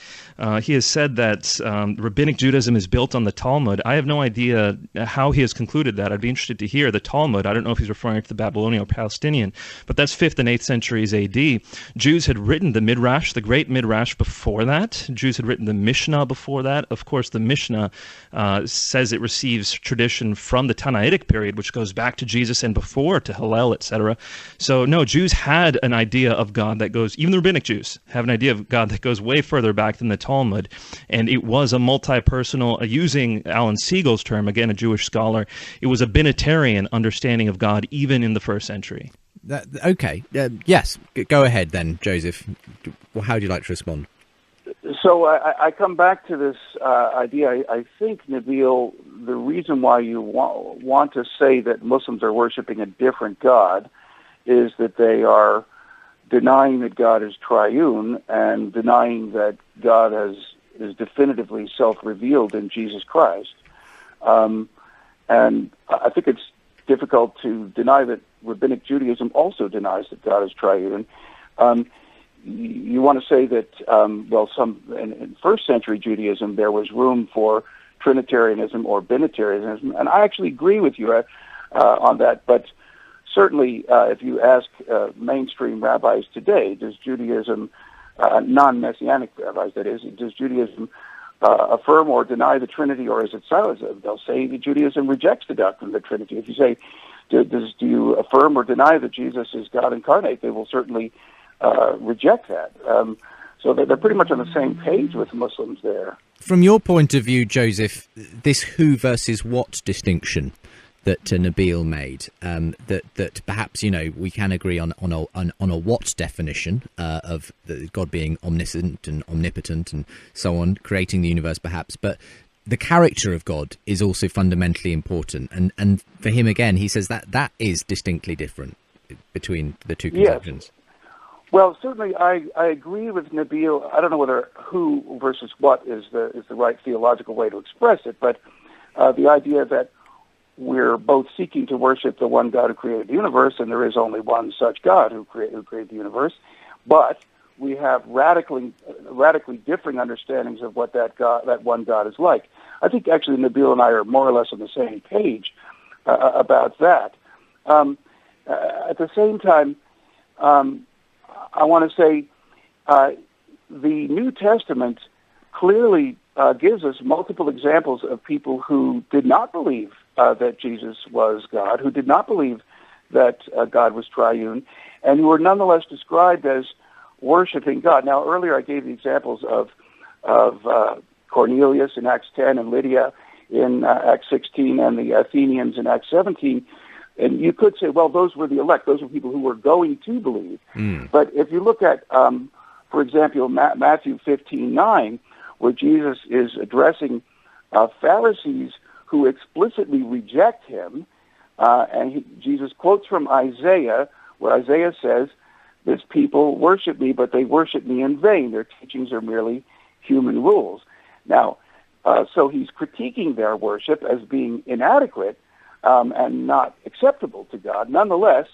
He has said that rabbinic Judaism is built on the Talmud. I have no idea how he has concluded that. I'd be interested to hear the Talmud. I don't know if he's referring to the Babylonian or Palestinian, but that's 5th and 8th centuries AD. Jews had written the Midrash, the great Midrash before that. Jews had written the Mishnah before that. Of course, the Mishnah says it receives tradition from the Tannaitic period, which goes back to Jesus and before, to Hillel, etc. So no, Jews had an idea of God that goes, even the rabbinic Jews have an idea of God that goes way further back than the Talmud, and it was a multi-personal, using Alan Siegel's term, again a Jewish scholar, it was a binitarian understanding of God even in the first century. Okay, yes, go ahead then, Joseph. How would you like to respond? So I come back to this idea. I think, Nabeel, the reason why you want to say that Muslims are worshiping a different God is that they are denying that God is triune and denying that God is definitively self-revealed in Jesus Christ. And I think it's difficult to deny that Rabbinic Judaism also denies that God is triune. You want to say that, in first century Judaism, there was room for Trinitarianism or Binitarianism, and I actually agree with you on that. But certainly, if you ask mainstream rabbis today, does Judaism, non-Messianic rabbis that is, does Judaism affirm or deny the Trinity, or is it silent? They'll say that Judaism rejects the doctrine of the Trinity. If you say, do you affirm or deny that Jesus is God incarnate, they will certainly reject that. So they're pretty much on the same page with Muslims there. From your point of view, Joseph, this who versus what distinction that Nabeel made, that perhaps, we can agree on a what definition of God being omniscient and omnipotent and so on, creating the universe perhaps, but the character of God is also fundamentally important. And for him, again, he says that is distinctly different between the two conceptions. Yes. Well, certainly I agree with Nabeel. I don't know whether who versus what is the right theological way to express it, but the idea that we're both seeking to worship the one God who created the universe, and there is only one such God who created the universe, but we have radically differing understandings of what that one God is like. I think actually Nabeel and I are more or less on the same page about that. At the same time, I want to say the New Testament clearly gives us multiple examples of people who did not believe that Jesus was God, who did not believe that God was triune, and who were nonetheless described as worshiping God. Now, earlier I gave the examples of Cornelius in Acts 10 and Lydia in Acts 16 and the Athenians in Acts 17. And you could say, well, those were the elect. Those were people who were going to believe. But if you look at, for example, Matthew 15:9, where Jesus is addressing Pharisees who explicitly reject him, and Jesus quotes from Isaiah, where Isaiah says, "This people worship me, but they worship me in vain. Their teachings are merely human rules." Now, so he's critiquing their worship as being inadequate and not acceptable to God. Nonetheless,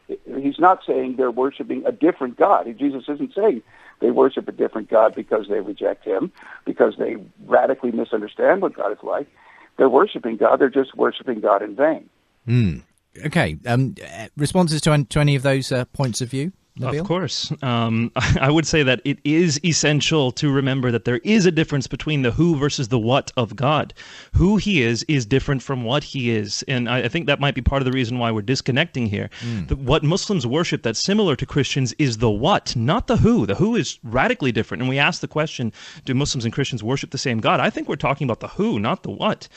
he's not saying they're worshiping a different God. Jesus isn't saying they worship a different God because they reject him, because they radically misunderstand what God is like. They're worshiping God. They're just worshiping God in vain. Okay. Responses to any of those points of view? Nabeel? Of course. I would say that it is essential to remember that there is a difference between the who versus the what of God. Who he is different from what he is. And I think that might be part of the reason why we're disconnecting here. What Muslims worship that's similar to Christians is the what, not the who. The who is radically different. And we ask the question, do Muslims and Christians worship the same God? I think we're talking about the who, not the what.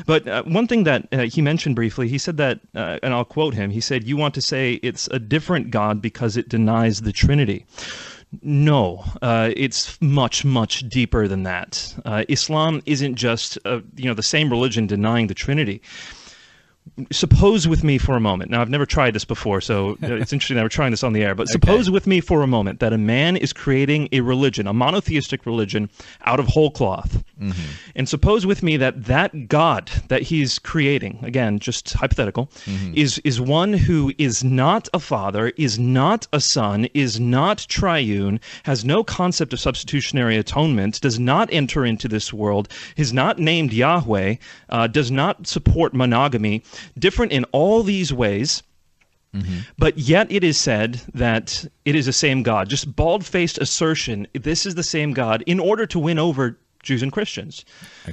But one thing that he mentioned briefly, he said that, and I'll quote him, he said, you want to say it's a different God because it denies the Trinity. No, it's much, much deeper than that. Islam isn't just the same religion denying the Trinity. Suppose with me for a moment. Now, I've never tried this before, so it's interesting that we're trying this on the air. But suppose with me for a moment that a man is creating a religion, a monotheistic religion, out of whole cloth. And suppose with me that that God that he's creating, again, just hypothetical, is one who is not a father, is not a son, is not triune, has no concept of substitutionary atonement, does not enter into this world, is not named Yahweh, does not support monogamy, different in all these ways, but yet it is said that it is the same God. Just bald-faced assertion, this is the same God, in order to win over Jews and Christians.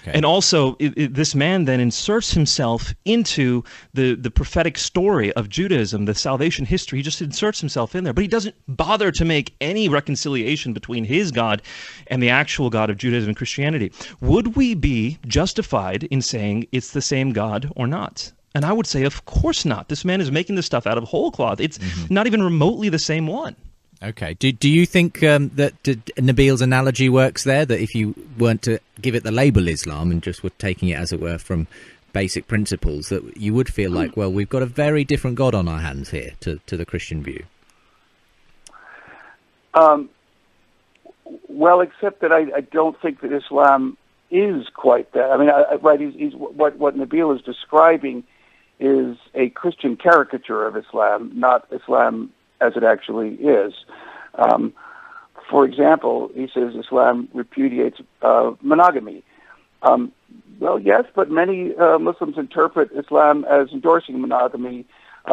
And also, this man then inserts himself into the prophetic story of Judaism, the salvation history. He just inserts himself in there, but he doesn't bother to make any reconciliation between his God and the actual God of Judaism and Christianity. Would we be justified in saying it's the same God or not? And I would say, of course not. This man is making this stuff out of whole cloth. It's not even remotely the same one. Okay. Do you think that Nabeel's analogy works there, that if you weren't to give it the label Islam and just were taking it, as it were, from basic principles, that you would feel like, well, we've got a very different God on our hands here to the Christian view? Well, except that I don't think that Islam is quite that. I mean, he's what Nabeel is describing is a Christian caricature of Islam, not Islam as it actually is. For example, he says Islam repudiates monogamy. Well, yes, but many Muslims interpret Islam as endorsing monogamy.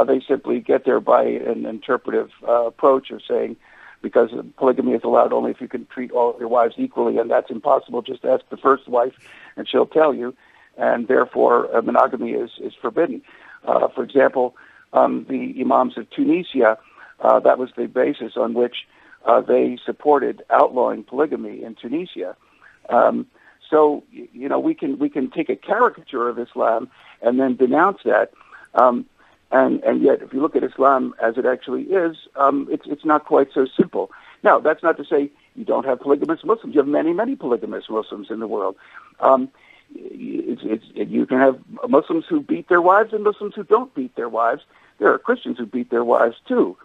They simply get there by an interpretive approach of saying, because polygamy is allowed only if you can treat all of your wives equally, and that's impossible. Just ask the first wife, and she'll tell you. And therefore, monogamy is forbidden. For example, the Imams of Tunisia, that was the basis on which they supported outlawing polygamy in Tunisia. So, we can take a caricature of Islam and then denounce that. And yet, if you look at Islam as it actually is, it's not quite so simple. Now, that's not to say you don't have polygamous Muslims. You have many, many polygamous Muslims in the world. You can have Muslims who beat their wives and Muslims who don't beat their wives. There are Christians who beat their wives too.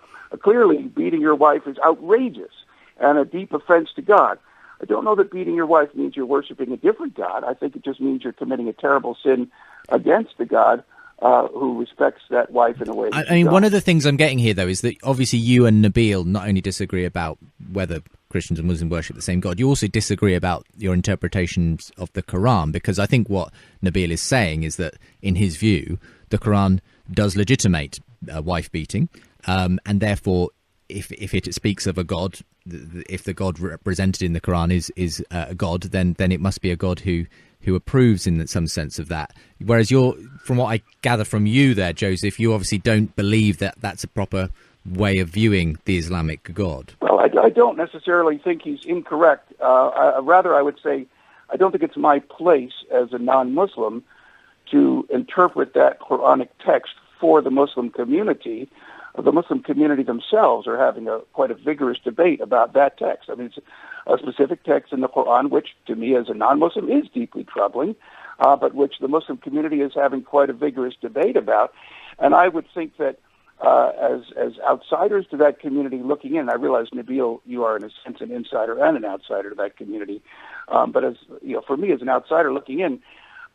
Clearly, beating your wife is outrageous and a deep offense to God. I don't know that beating your wife means you're worshiping a different God. I think it just means you're committing a terrible sin against the God who respects that wife in a way. I mean, one of the things I'm getting here, though, is that obviously you and Nabeel not only disagree about whether Christians and Muslims worship the same God, you also disagree about your interpretations of the Qur'an, because I think what Nabeel is saying is that, in his view, the Qur'an does legitimate wife beating, and therefore, if it speaks of a God, if the God represented in the Qur'an is a God, then it must be a God who approves in some sense of that. Whereas from what I gather from you there, Joseph, you obviously don't believe that that's a proper way of viewing the Islamic God. Well, I don't necessarily think he's incorrect. Rather, I would say I don't think it's my place as a non-Muslim to interpret that Quranic text for the Muslim community. The Muslim community themselves are having quite a vigorous debate about that text. I mean, it's a specific text in the Qur'an, which to me as a non-Muslim is deeply troubling, but which the Muslim community is having quite a vigorous debate about. And I would think that as outsiders to that community looking in, I realize, Nabeel, you are in a sense an insider and an outsider to that community, but as for me as an outsider looking in,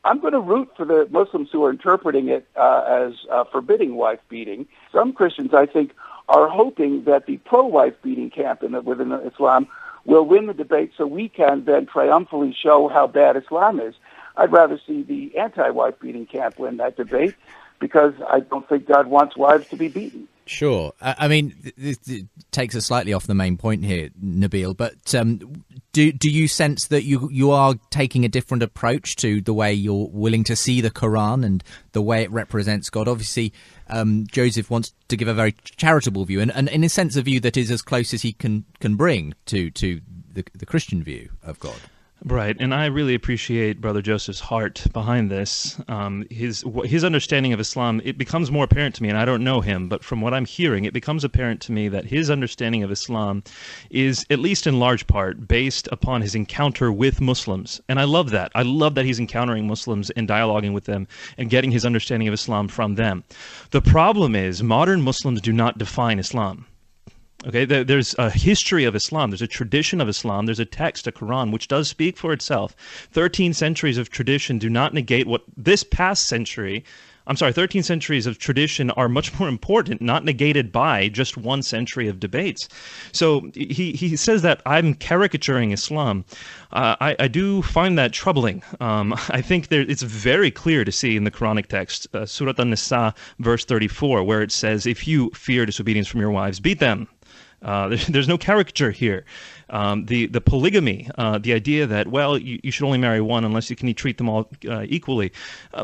I'm going to root for the Muslims who are interpreting it as forbidding wife beating. Some Christians, I think, are hoping that the pro-wife beating camp within Islam will win the debate so we can then triumphantly show how bad Islam is. I'd rather see the anti-wife beating camp win that debate because I don't think God wants wives to be beaten. Sure. I mean, this takes us slightly off the main point here, Nabeel, but do you sense that you are taking a different approach to the way you're willing to see the Qur'an and the way it represents God? Obviously, Joseph wants to give a very charitable view, and in a sense a view that is as close as he can bring to the Christian view of God. Right, and I really appreciate Brother Joseph's heart behind this. His understanding of Islam, it becomes more apparent to me, and I don't know him, but from what I'm hearing, it becomes apparent to me that his understanding of Islam is, at least in large part, based upon his encounter with Muslims. And I love that. I love that he's encountering Muslims and dialoguing with them and getting his understanding of Islam from them. The problem is, modern Muslims do not define Islam. Okay, there's a history of Islam, there's a tradition of Islam, there's a text, a Qur'an, which does speak for itself. 13 centuries of tradition do not negate what this past century, 13 centuries of tradition are much more important, not negated by just 1 century of debates. So he says that I'm caricaturing Islam. I do find that troubling. I think it's very clear to see in the Quranic text, Surah An-Nisa, verse 34, where it says, if you fear disobedience from your wives, beat them. There's no caricature here. The polygamy, the idea that, well, you should only marry one unless you can treat them all equally.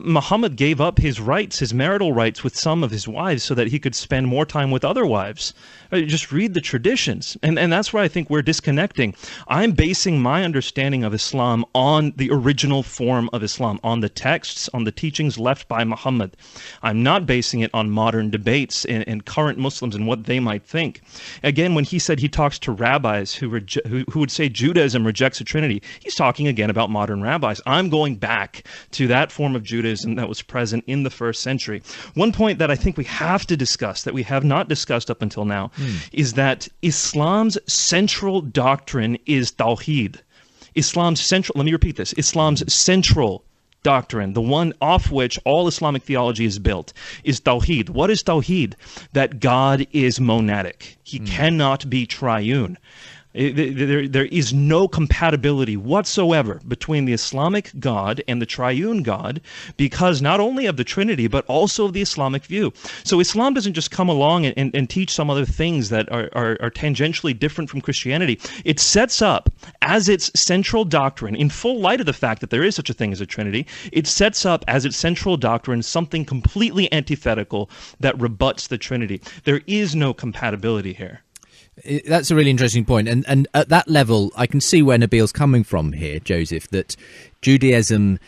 Muhammad gave up his rights, his marital rights with some of his wives so that he could spend more time with other wives. Just read the traditions. And that's where I think we're disconnecting. I'm basing my understanding of Islam on the original form of Islam, on the texts, on the teachings left by Muhammad. I'm not basing it on modern debates and current Muslims and what they might think. Again, when he said he talks to rabbis who would say Judaism rejects the Trinity, he's talking again about modern rabbis. I'm going back to that form of Judaism that was present in the first century. One point that I think we have to discuss, that we have not discussed up until now, is that Islam's central doctrine is Tawheed. Let me repeat this, Islam's central doctrine, the one off which all Islamic theology is built, is Tawheed. What is Tawheed? That God is monadic. He cannot be triune. There is no compatibility whatsoever between the Islamic God and the triune God because not only of the Trinity, but also of the Islamic view. So Islam doesn't just come along and teach some other things that are tangentially different from Christianity. It sets up as its central doctrine, in full light of the fact that there is such a thing as a Trinity, it sets up as its central doctrine something completely antithetical that rebuts the Trinity. There is no compatibility here. That's a really interesting point. And at that level, I can see where Nabeel's coming from here, Joseph, that Judaism,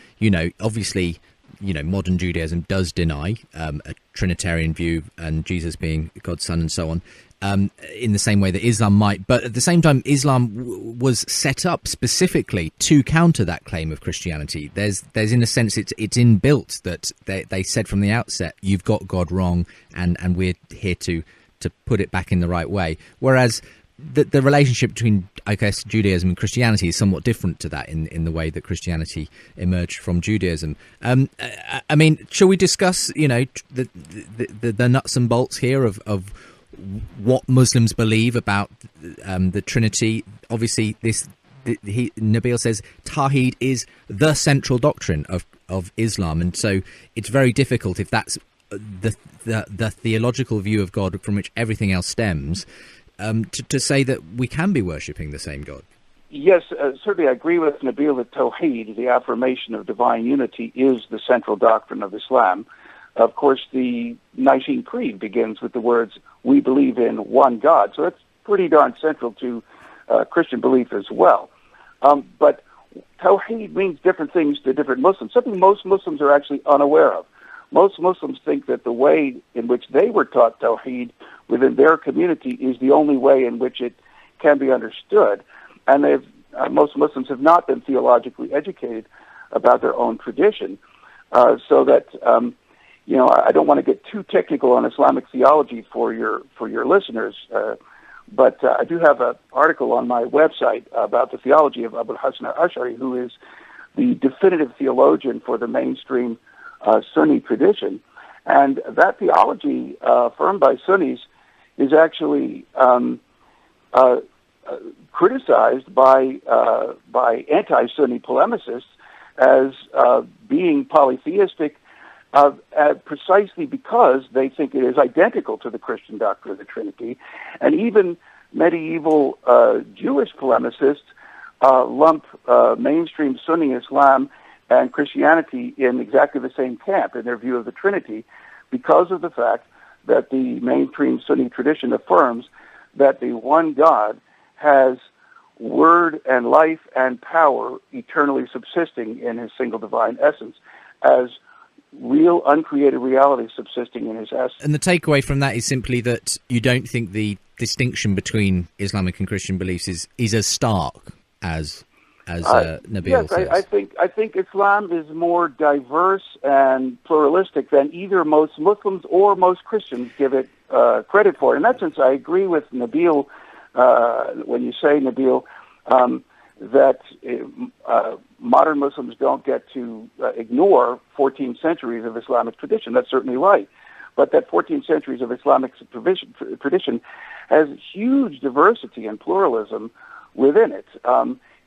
obviously, modern Judaism does deny a Trinitarian view and Jesus being God's son and so on, in the same way that Islam might. But at the same time, Islam was set up specifically to counter that claim of Christianity. There's in a sense, it's inbuilt that they said from the outset, you've got God wrong, and we're here to put it back in the right way. Whereas the relationship between, I guess, Judaism and Christianity is somewhat different to that in the way that Christianity emerged from Judaism. I mean, shall we discuss, the nuts and bolts here of what Muslims believe about the Trinity? Obviously, Nabeel says Tawheed is the central doctrine of Islam, and so it's very difficult if that's the theological view of God from which everything else stems, to say that we can be worshipping the same God. Yes, certainly I agree with Nabeel that Tawheed, the affirmation of divine unity, is the central doctrine of Islam. Of course, the Nicene Creed begins with the words, we believe in one God, so that's pretty darn central to Christian belief as well. But Tawheed means different things to different Muslims, something most Muslims are actually unaware of. Most Muslims think that the way in which they were taught Tawheed within their community is the only way in which it can be understood. And most Muslims have not been theologically educated about their own tradition. So that, I don't want to get too technical on Islamic theology for your listeners, but I do have an article on my website about the theology of Abu Hasan al-Ash'ari, who is the definitive theologian for the mainstream Sunni tradition. And that theology, affirmed by Sunnis, is actually criticized by anti-Sunni polemicists as being polytheistic, precisely because they think it is identical to the Christian doctrine of the Trinity. And even medieval Jewish polemicists lump mainstream Sunni Islam and Christianity in exactly the same camp in their view of the Trinity, because of the fact that the mainstream Sunni tradition affirms that the one God has word and life and power eternally subsisting in his single divine essence, as real uncreated reality subsisting in his essence. And the takeaway from that is simply that you don't think the distinction between Islamic and Christian beliefs is as stark as Nabeel says. Yes, I think Islam is more diverse and pluralistic than either most Muslims or most Christians give it credit for. In that sense, I agree with Nabeel when you say, Nabeel, that modern Muslims don't get to ignore 14 centuries of Islamic tradition. That's certainly right. But that 14 centuries of Islamic tradition has huge diversity and pluralism within it,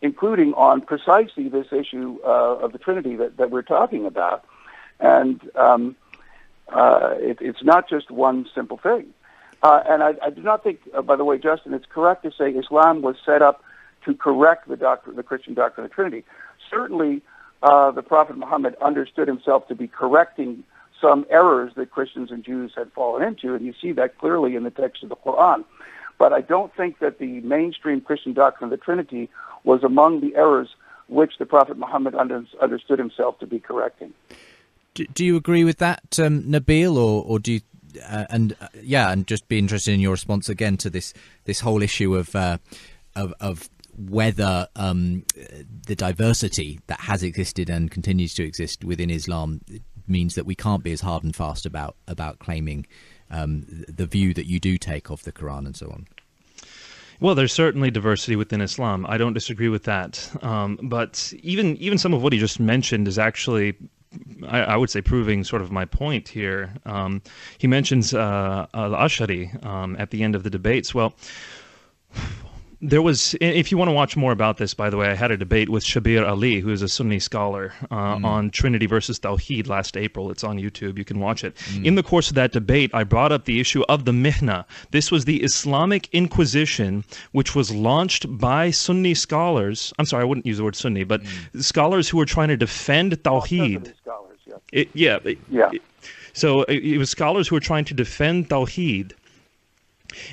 including on precisely this issue of the Trinity that we're talking about. And it's not just one simple thing. And I do not think, by the way, Justin, it's correct to say Islam was set up to correct the Christian doctrine of the Trinity. Certainly, the Prophet Muhammad understood himself to be correcting some errors that Christians and Jews had fallen into, and you see that clearly in the text of the Qur'an. But I don't think that the mainstream Christian doctrine of the Trinity was among the errors which the Prophet Muhammad understood himself to be correcting. Do you agree with that, Nabeel, or do you? And just be interested in your response again to this whole issue of whether the diversity that has existed and continues to exist within Islam means that we can't be as hard and fast about claiming the view that you do take of the Qur'an and so on. Well, there's certainly diversity within Islam. I don't disagree with that. But even some of what he just mentioned is actually, I would say, proving sort of my point here. He mentions al-Ash'ari at the end of the debates. Well, there was, if you want to watch more about this, by the way, I had a debate with Shabir Ali, who is a Sunni scholar, on Trinity versus Tawheed last April. It's on YouTube. You can watch it. In the course of that debate, I brought up the issue of the Mihna. This was the Islamic Inquisition, which was launched by Sunni scholars. I'm sorry, I wouldn't use the word Sunni, but scholars who were trying to defend Tawheed. So it was scholars who were trying to defend Tawheed.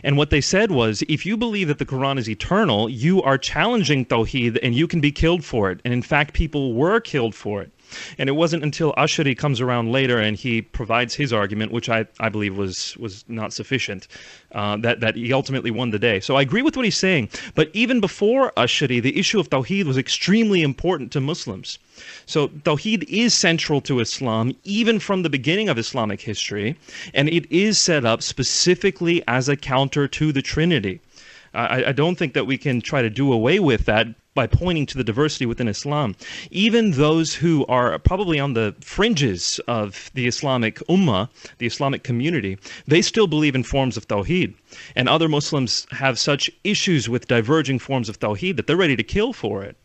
And what they said was, if you believe that the Quran is eternal, you are challenging Tawheed and you can be killed for it. And in fact, people were killed for it. And it wasn't until Ash'ari comes around later and he provides his argument, which I believe was not sufficient, that he ultimately won the day. So I agree with what he's saying. But even before Ash'ari, the issue of Tawheed was extremely important to Muslims. So Tawheed is central to Islam, even from the beginning of Islamic history, and it is set up specifically as a counter to the Trinity. I don't think that we can try to do away with that by pointing to the diversity within Islam. Even those who are probably on the fringes of the Islamic Ummah, the Islamic community, they still believe in forms of Tawheed. And other Muslims have such issues with diverging forms of Tawheed that they're ready to kill for it.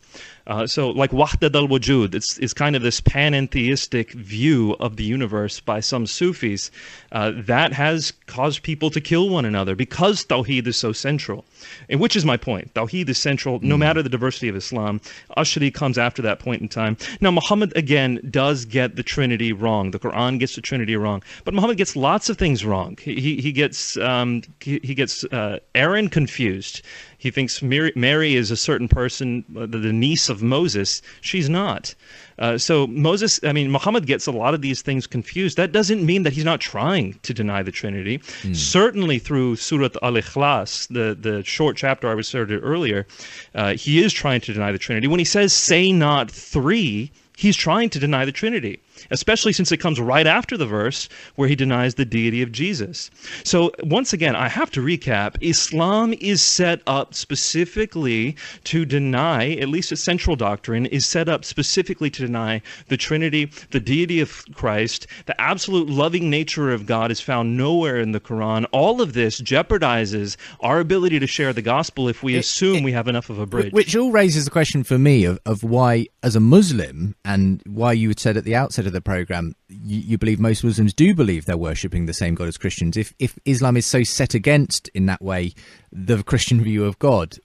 So like Wahdat al-Wujud, it's kind of this panentheistic view of the universe by some Sufis that has caused people to kill one another because Tawheed is so central. And which is my point. Tawheed is central no matter the diversity of Islam. Ash'ari comes after that point in time. Now Muhammad, again, does get the Trinity wrong. The Qur'an gets the Trinity wrong. But Muhammad gets lots of things wrong. He gets Aaron confused. He thinks Mary is a certain person, the niece of Moses. She's not. So Muhammad gets a lot of these things confused. That doesn't mean that he's not trying to deny the Trinity. Certainly through Surat Al-Ikhlas, the short chapter I referred to earlier, he is trying to deny the Trinity. When he says, say not three, he's trying to deny the Trinity. especially since it comes right after the verse where he denies the deity of Jesus. So once again, I have to recap. Islam is set up specifically to deny, at least its central doctrine, is set up specifically to deny the Trinity, the deity of Christ, the absolute loving nature of God is found nowhere in the Qur'an. All of this jeopardizes our ability to share the gospel if we assume we have enough of a bridge. Which all raises the question for me of why, as a Muslim, and why you had said at the outset of the program, you believe most Muslims do believe they're worshipping the same God as Christians. If Islam is so set against, in that way, the Christian view of God,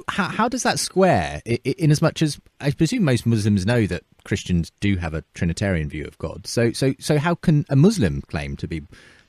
how does that square? In as much as I presume most Muslims know that Christians do have a Trinitarian view of God. So how can a Muslim claim to be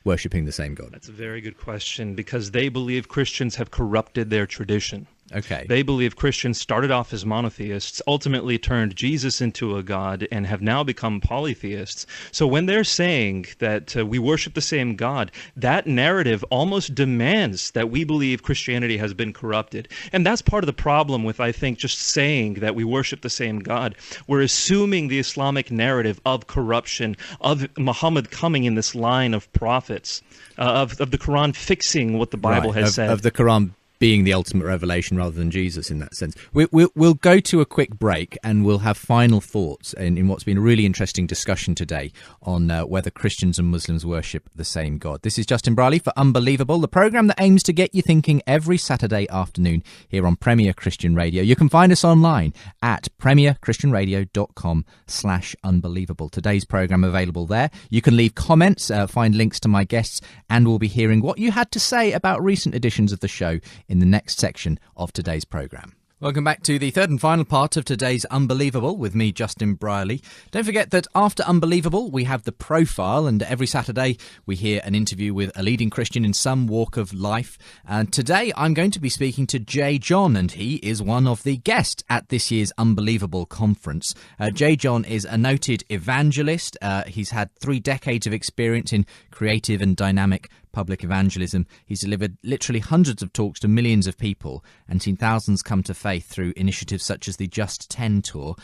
worshipping the same God? That's a very good question, because they believe Christians have corrupted their tradition. Okay. They believe Christians started off as monotheists, ultimately turned Jesus into a god, and have now become polytheists. So when they're saying that we worship the same God, that narrative almost demands that we believe Christianity has been corrupted. And that's part of the problem with, I think, just saying that we worship the same God. We're assuming the Islamic narrative of corruption, of Muhammad coming in this line of prophets, of the Quran fixing what the Bible has said. Of the Quran being the ultimate revelation rather than Jesus in that sense. We'll go to a quick break and we'll have final thoughts in what's been a really interesting discussion today on whether Christians and Muslims worship the same God. This is Justin Brierley for Unbelievable, the programme that aims to get you thinking every Saturday afternoon here on Premier Christian Radio. You can find us online at premierchristianradio.com/unbelievable. Today's programme available there. You can leave comments, find links to my guests, and we'll be hearing what you had to say about recent editions of the show in the next section of today's programme. Welcome back to the third and final part of today's Unbelievable with me, Justin Brierley. Don't forget that after Unbelievable, we have The Profile, and every Saturday we hear an interview with a leading Christian in some walk of life. And today I'm going to be speaking to J. John, and he is one of the guests at this year's Unbelievable conference. J. John is a noted evangelist. He's had 3 decades of experience in creative and dynamic public evangelism. He's delivered literally hundreds of talks to millions of people and seen thousands come to faith through initiatives such as the Just 10 tour.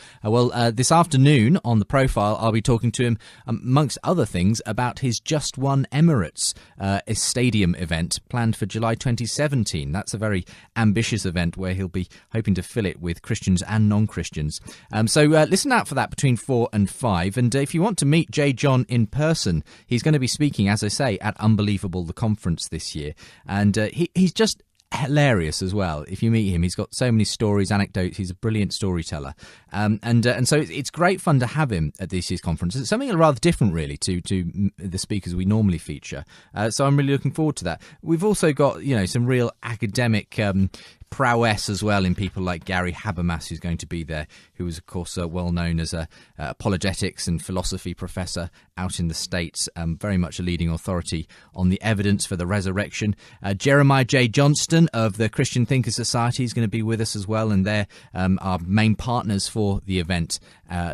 This afternoon on The Profile, I'll be talking to him, amongst other things, about his Just One Emirates a stadium event planned for July 2017. That's a very ambitious event where he'll be hoping to fill it with Christians and non-Christians. So listen out for that between 4 and 5. And if you want to meet J. John in person, he's going to be speaking, as I say, at Unbelievable, the conference this year, and he's just hilarious as well. If you meet him, he's got so many stories, anecdotes. He's a brilliant storyteller, and so it's great fun to have him at this year's conference. It's something rather different, really, to the speakers we normally feature. So I'm really looking forward to that. We've also got some real academic prowess as well in people like Gary Habermas, who's going to be there, who is, of course, well known as a apologetics and philosophy professor out in the States, very much a leading authority on the evidence for the resurrection. Jeremiah J. Johnston of the Christian Thinker Society is going to be with us as well, and they're our main partners for the event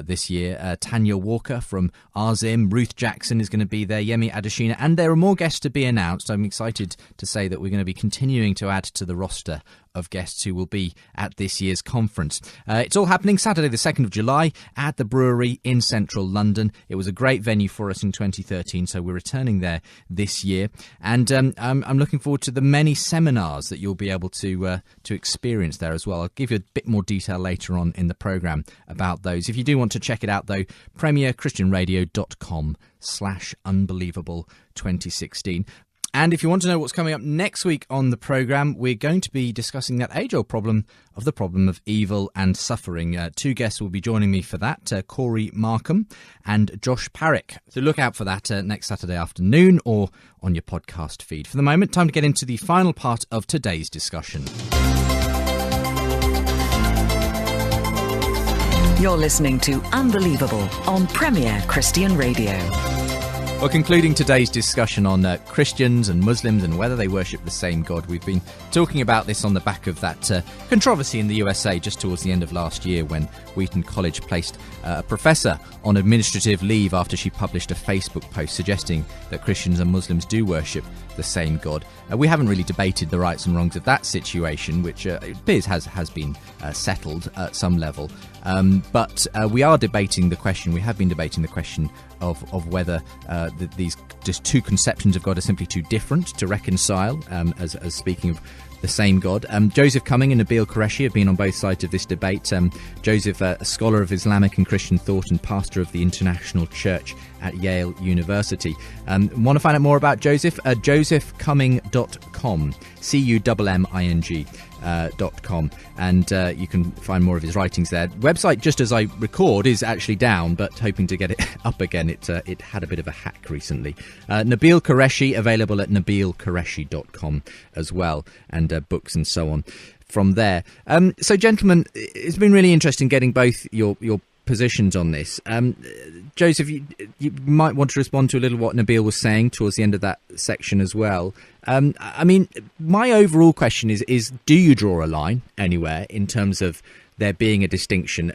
this year. Tanya Walker from Arzim, Ruth Jackson is going to be there, Yemi Adeshina, and there are more guests to be announced. I'm excited to say that we're going to be continuing to add to the roster of guests who will be at this year's conference. It's all happening Saturday the 2nd of July at the Brewery in central London. It was a great venue for us in 2013, so we're returning there this year. And I'm looking forward to the many seminars that you'll be able to experience there as well. I'll give you a bit more detail later on in the programme about those. If you do want to check it out, though, premierchristianradio.com/unbelievable 2016. And if you want to know what's coming up next week on the programme, we're going to be discussing that age-old problem of evil and suffering. 2 guests will be joining me for that, Corey Markham and Josh Parrick. So look out for that next Saturday afternoon or on your podcast feed. For the moment, time to get into the final part of today's discussion. You're listening to Unbelievable on Premier Christian Radio. Well, concluding today's discussion on Christians and Muslims and whether they worship the same God, we've been talking about this on the back of that controversy in the USA just towards the end of last year when Wheaton College placed a professor on administrative leave after she published a Facebook post suggesting that Christians and Muslims do worship the same God. We haven't really debated the rights and wrongs of that situation, which it appears has been settled at some level. But we are debating the question, we have been debating the question of whether these just two conceptions of God are simply too different to reconcile, as speaking of the same God. Joseph Cumming and Nabeel Qureshi have been on both sides of this debate. Joseph, a scholar of Islamic and Christian thought and pastor of the International Church at Yale University. Want to find out more about Joseph? josephcumming.com, CUMMING.com, and you can find more of his writings there. Website, just as I record, is actually down, but hoping to get it up again. It had a bit of a hack recently. Nabeel Qureshi, available at nabeelqureshi.com as well, and books and so on from there. So, gentlemen, it's been really interesting getting both your positions on this. Joseph, you might want to respond to a little what Nabeel was saying towards the end of that section as well. I mean, my overall question is do you draw a line anywhere in terms of there being a distinction?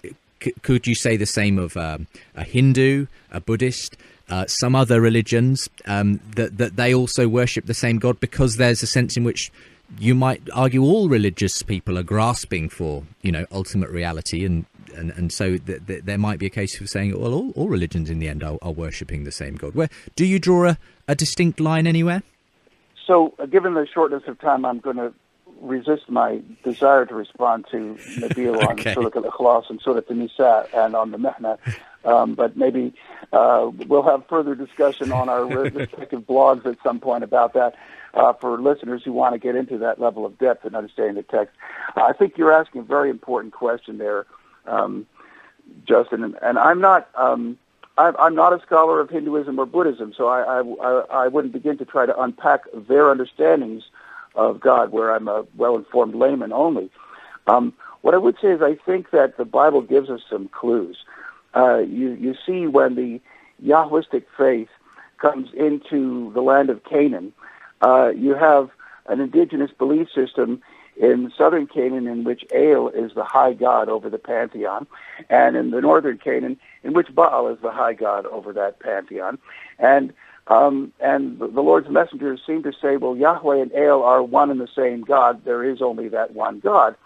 Could you say the same of a Hindu, a Buddhist, some other religions, that they also worship the same God, because there's a sense in which you might argue all religious people are grasping for, ultimate reality, and so there might be a case of saying, well, all religions in the end are worshipping the same God. Where do you draw a distinct line anywhere? So, given the shortness of time, I'm going to resist my desire to respond to Nabeel on Surat al-Ikhlas and Surat al-Nisa and on the Mehna. But maybe we'll have further discussion on our respective blogs at some point about that for listeners who want to get into that level of depth and understanding the text. I think you're asking a very important question there, Justin, and I'm not a scholar of Hinduism or Buddhism, so I wouldn't begin to try to unpack their understandings of God, where I'm a well-informed layman only. What I would say is I think that the Bible gives us some clues. You see, when the Yahwistic faith comes into the land of Canaan, you have an indigenous belief system in southern Canaan in which El is the high god over the pantheon, and in the northern Canaan in which Baal is the high god over that pantheon. And the Lord's messengers seem to say, well, Yahweh and El are one and the same God. There is only that one God.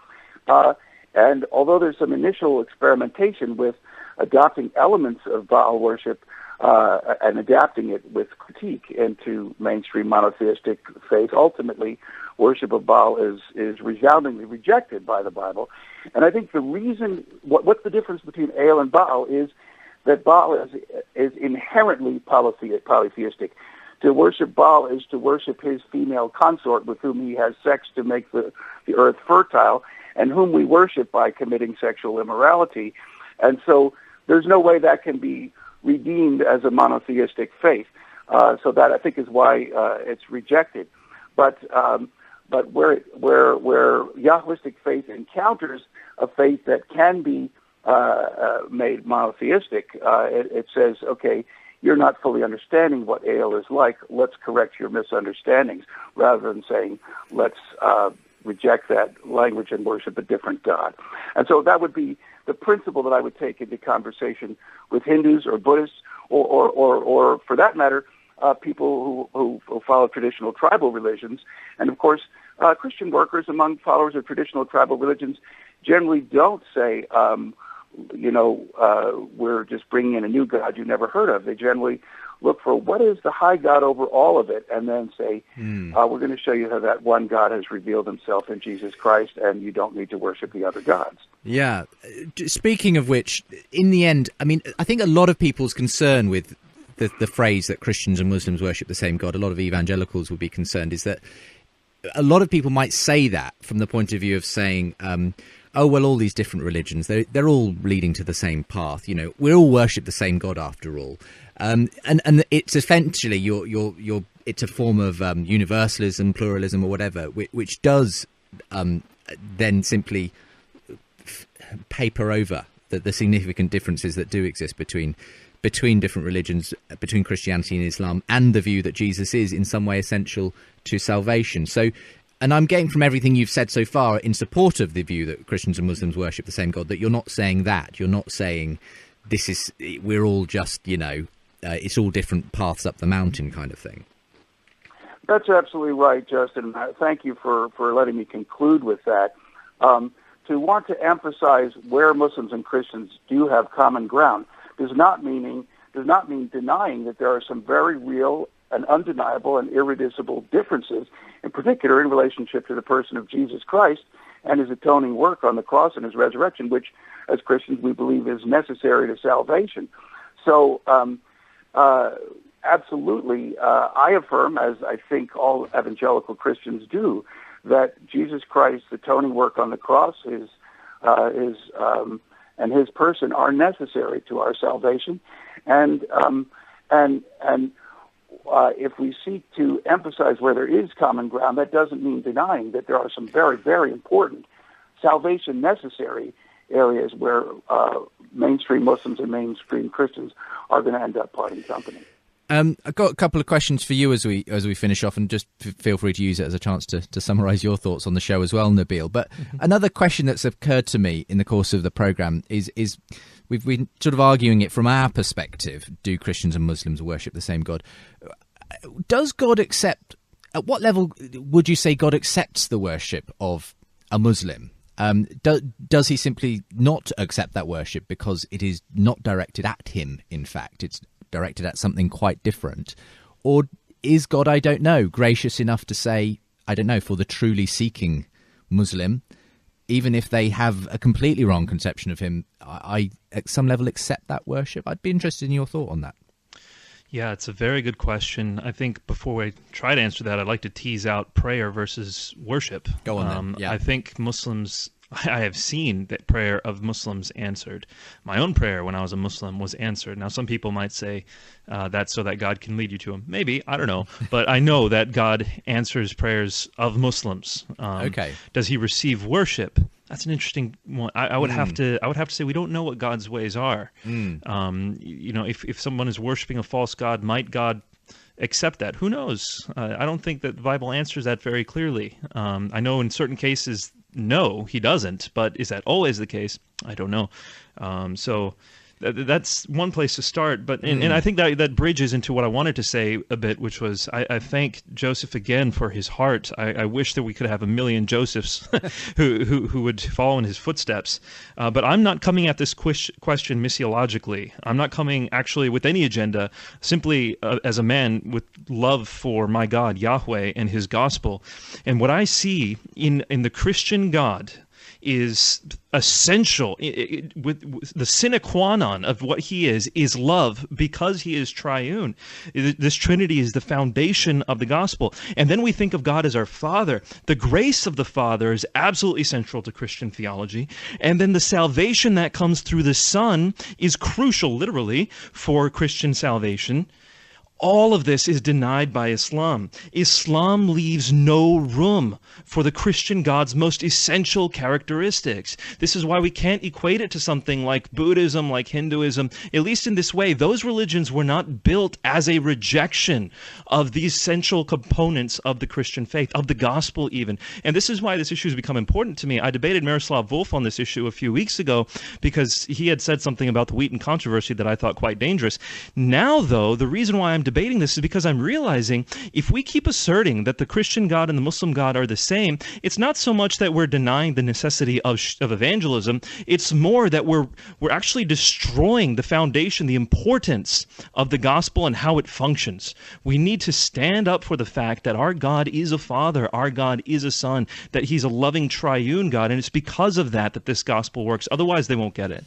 And although there's some initial experimentation with adopting elements of Baal worship and adapting it with critique into mainstream monotheistic faith, ultimately worship of Baal is resoundingly rejected by the Bible. And I think the reason, what's the difference between El and Baal is that Baal is inherently polytheistic. To worship Baal is to worship his female consort with whom he has sex to make the earth fertile, and whom we worship by committing sexual immorality. And so there's no way that can be redeemed as a monotheistic faith. So that, I think, is why it's rejected. But where Yahwistic faith encounters a faith that can be made monotheistic, it says, okay, you're not fully understanding what El is like. Let's correct your misunderstandings, rather than saying, let's reject that language and worship a different God. And so that would be the principle that I would take into conversation with Hindus or Buddhists, or for that matter, people who follow traditional tribal religions. And of course, Christian workers among followers of traditional tribal religions generally don't say, we're just bringing in a new God you never heard of. They generally look for what is the high God over all of it, and then say, we're going to show you how that one God has revealed himself in Jesus Christ, and you don't need to worship the other gods. Yeah. Speaking of which, in the end, I mean, I think a lot of people's concern with the phrase that Christians and Muslims worship the same God, a lot of evangelicals would be concerned, is that a lot of people might say that from the point of view of saying, oh, well, all these different religions, they're all leading to the same path. We all worship the same God after all. And it's essentially it's a form of universalism, pluralism, or whatever, which does then simply paper over the significant differences that do exist between different religions, between Christianity and Islam, and the view that Jesus is in some way essential to salvation. So, and I'm getting from everything you've said so far in support of the view that Christians and Muslims worship the same God, that you're not saying that. You're not saying we're all just, it's all different paths up the mountain kind of thing. That's absolutely right, Justin. Thank you for letting me conclude with that. to want to emphasize where Muslims and Christians do have common ground does not mean denying that there are some very real and undeniable and irreducible differences, in particular in relationship to the person of Jesus Christ and his atoning work on the cross and his resurrection, which, as Christians, we believe is necessary to salvation. So, absolutely, I affirm, as I think all evangelical Christians do, that Jesus Christ's atoning work on the cross and his person are necessary to our salvation, and if we seek to emphasize where there is common ground, that doesn't mean denying that there are some very, very important salvation necessary areas where mainstream Muslims and mainstream Christians are going to end up parting company. I've got a couple of questions for you as we finish off, and just feel free to use it as a chance to summarise your thoughts on the show as well, Nabeel. But another question that's occurred to me in the course of the programme is we've been sort of arguing it from our perspective. Do Christians and Muslims worship the same God? Does God accept, at what level would you say God accepts the worship of a Muslim? Does he simply not accept that worship because it is not directed at him, in fact? It's directed at something quite different? Or is God, I don't know, gracious enough to say, I don't know, for the truly seeking Muslim, even if they have a completely wrong conception of him, I at some level accept that worship? I'd be interested in your thought on that. Yeah, it's a very good question. I think before I try to answer that, I'd like to tease out prayer versus worship. Go on then. Yeah. I think Muslims, I have seen that prayer of Muslims answered. My own prayer when I was a Muslim was answered. Now, some people might say that's so that God can lead you to him. Maybe, I don't know. But I know that God answers prayers of Muslims. Okay. Does he receive worship? That's an interesting one. I would have to say we don't know what God's ways are. If someone is worshiping a false god, might God accept that? Who knows? I don't think that the Bible answers that very clearly. I know in certain cases, no, he doesn't. But is that always the case? I don't know. So that's one place to start. But and I think that bridges into what I wanted to say a bit, which was I thank Joseph again for his heart. I wish that we could have a million Josephs who would follow in his footsteps. But I'm not coming at this question missiologically. I'm not coming actually with any agenda, simply as a man with love for my God, Yahweh, and his gospel. And what I see in the Christian God is essential, with the sine qua non of what he is love, because he is triune. This Trinity is the foundation of the gospel. And then we think of God as our Father. The grace of the Father is absolutely central to Christian theology. And then the salvation that comes through the Son is crucial, literally, for Christian salvation. All of this is denied by Islam. Islam leaves no room for the Christian God's most essential characteristics. This is why we can't equate it to something like Buddhism, like Hinduism. At least in this way, those religions were not built as a rejection of the essential components of the Christian faith, of the gospel even. And this is why this issue has become important to me. I debated Miroslav Volf on this issue a few weeks ago because he had said something about the Wheaton controversy that I thought quite dangerous. Now, though, the reason why I'm debating this is because I'm realizing if we keep asserting that the Christian God and the Muslim God are the same, it's not so much that we're denying the necessity of evangelism, it's more that we're actually destroying the foundation, the importance of the gospel and how it functions. We need to stand up for the fact that our God is a Father, our God is a Son, that he's a loving triune God, and it's because of that that this gospel works. Otherwise, they won't get it.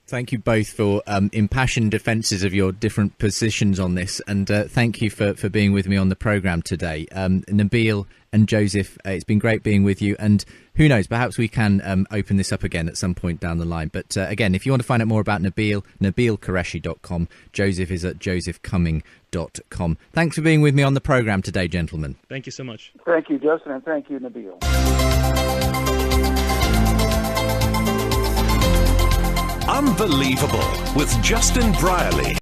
Thank you both for impassioned defences of your different positions on this, and thank you for being with me on the programme today. Nabeel and Joseph, it's been great being with you, and who knows, perhaps we can open this up again at some point down the line. But again, if you want to find out more about Nabeel, NabeelQureshi.com. Joseph is at josephcumming.com. Thanks for being with me on the programme today, gentlemen. Thank you so much. Thank you, Justin, and thank you, Nabeel. Unbelievable with Justin Brierley.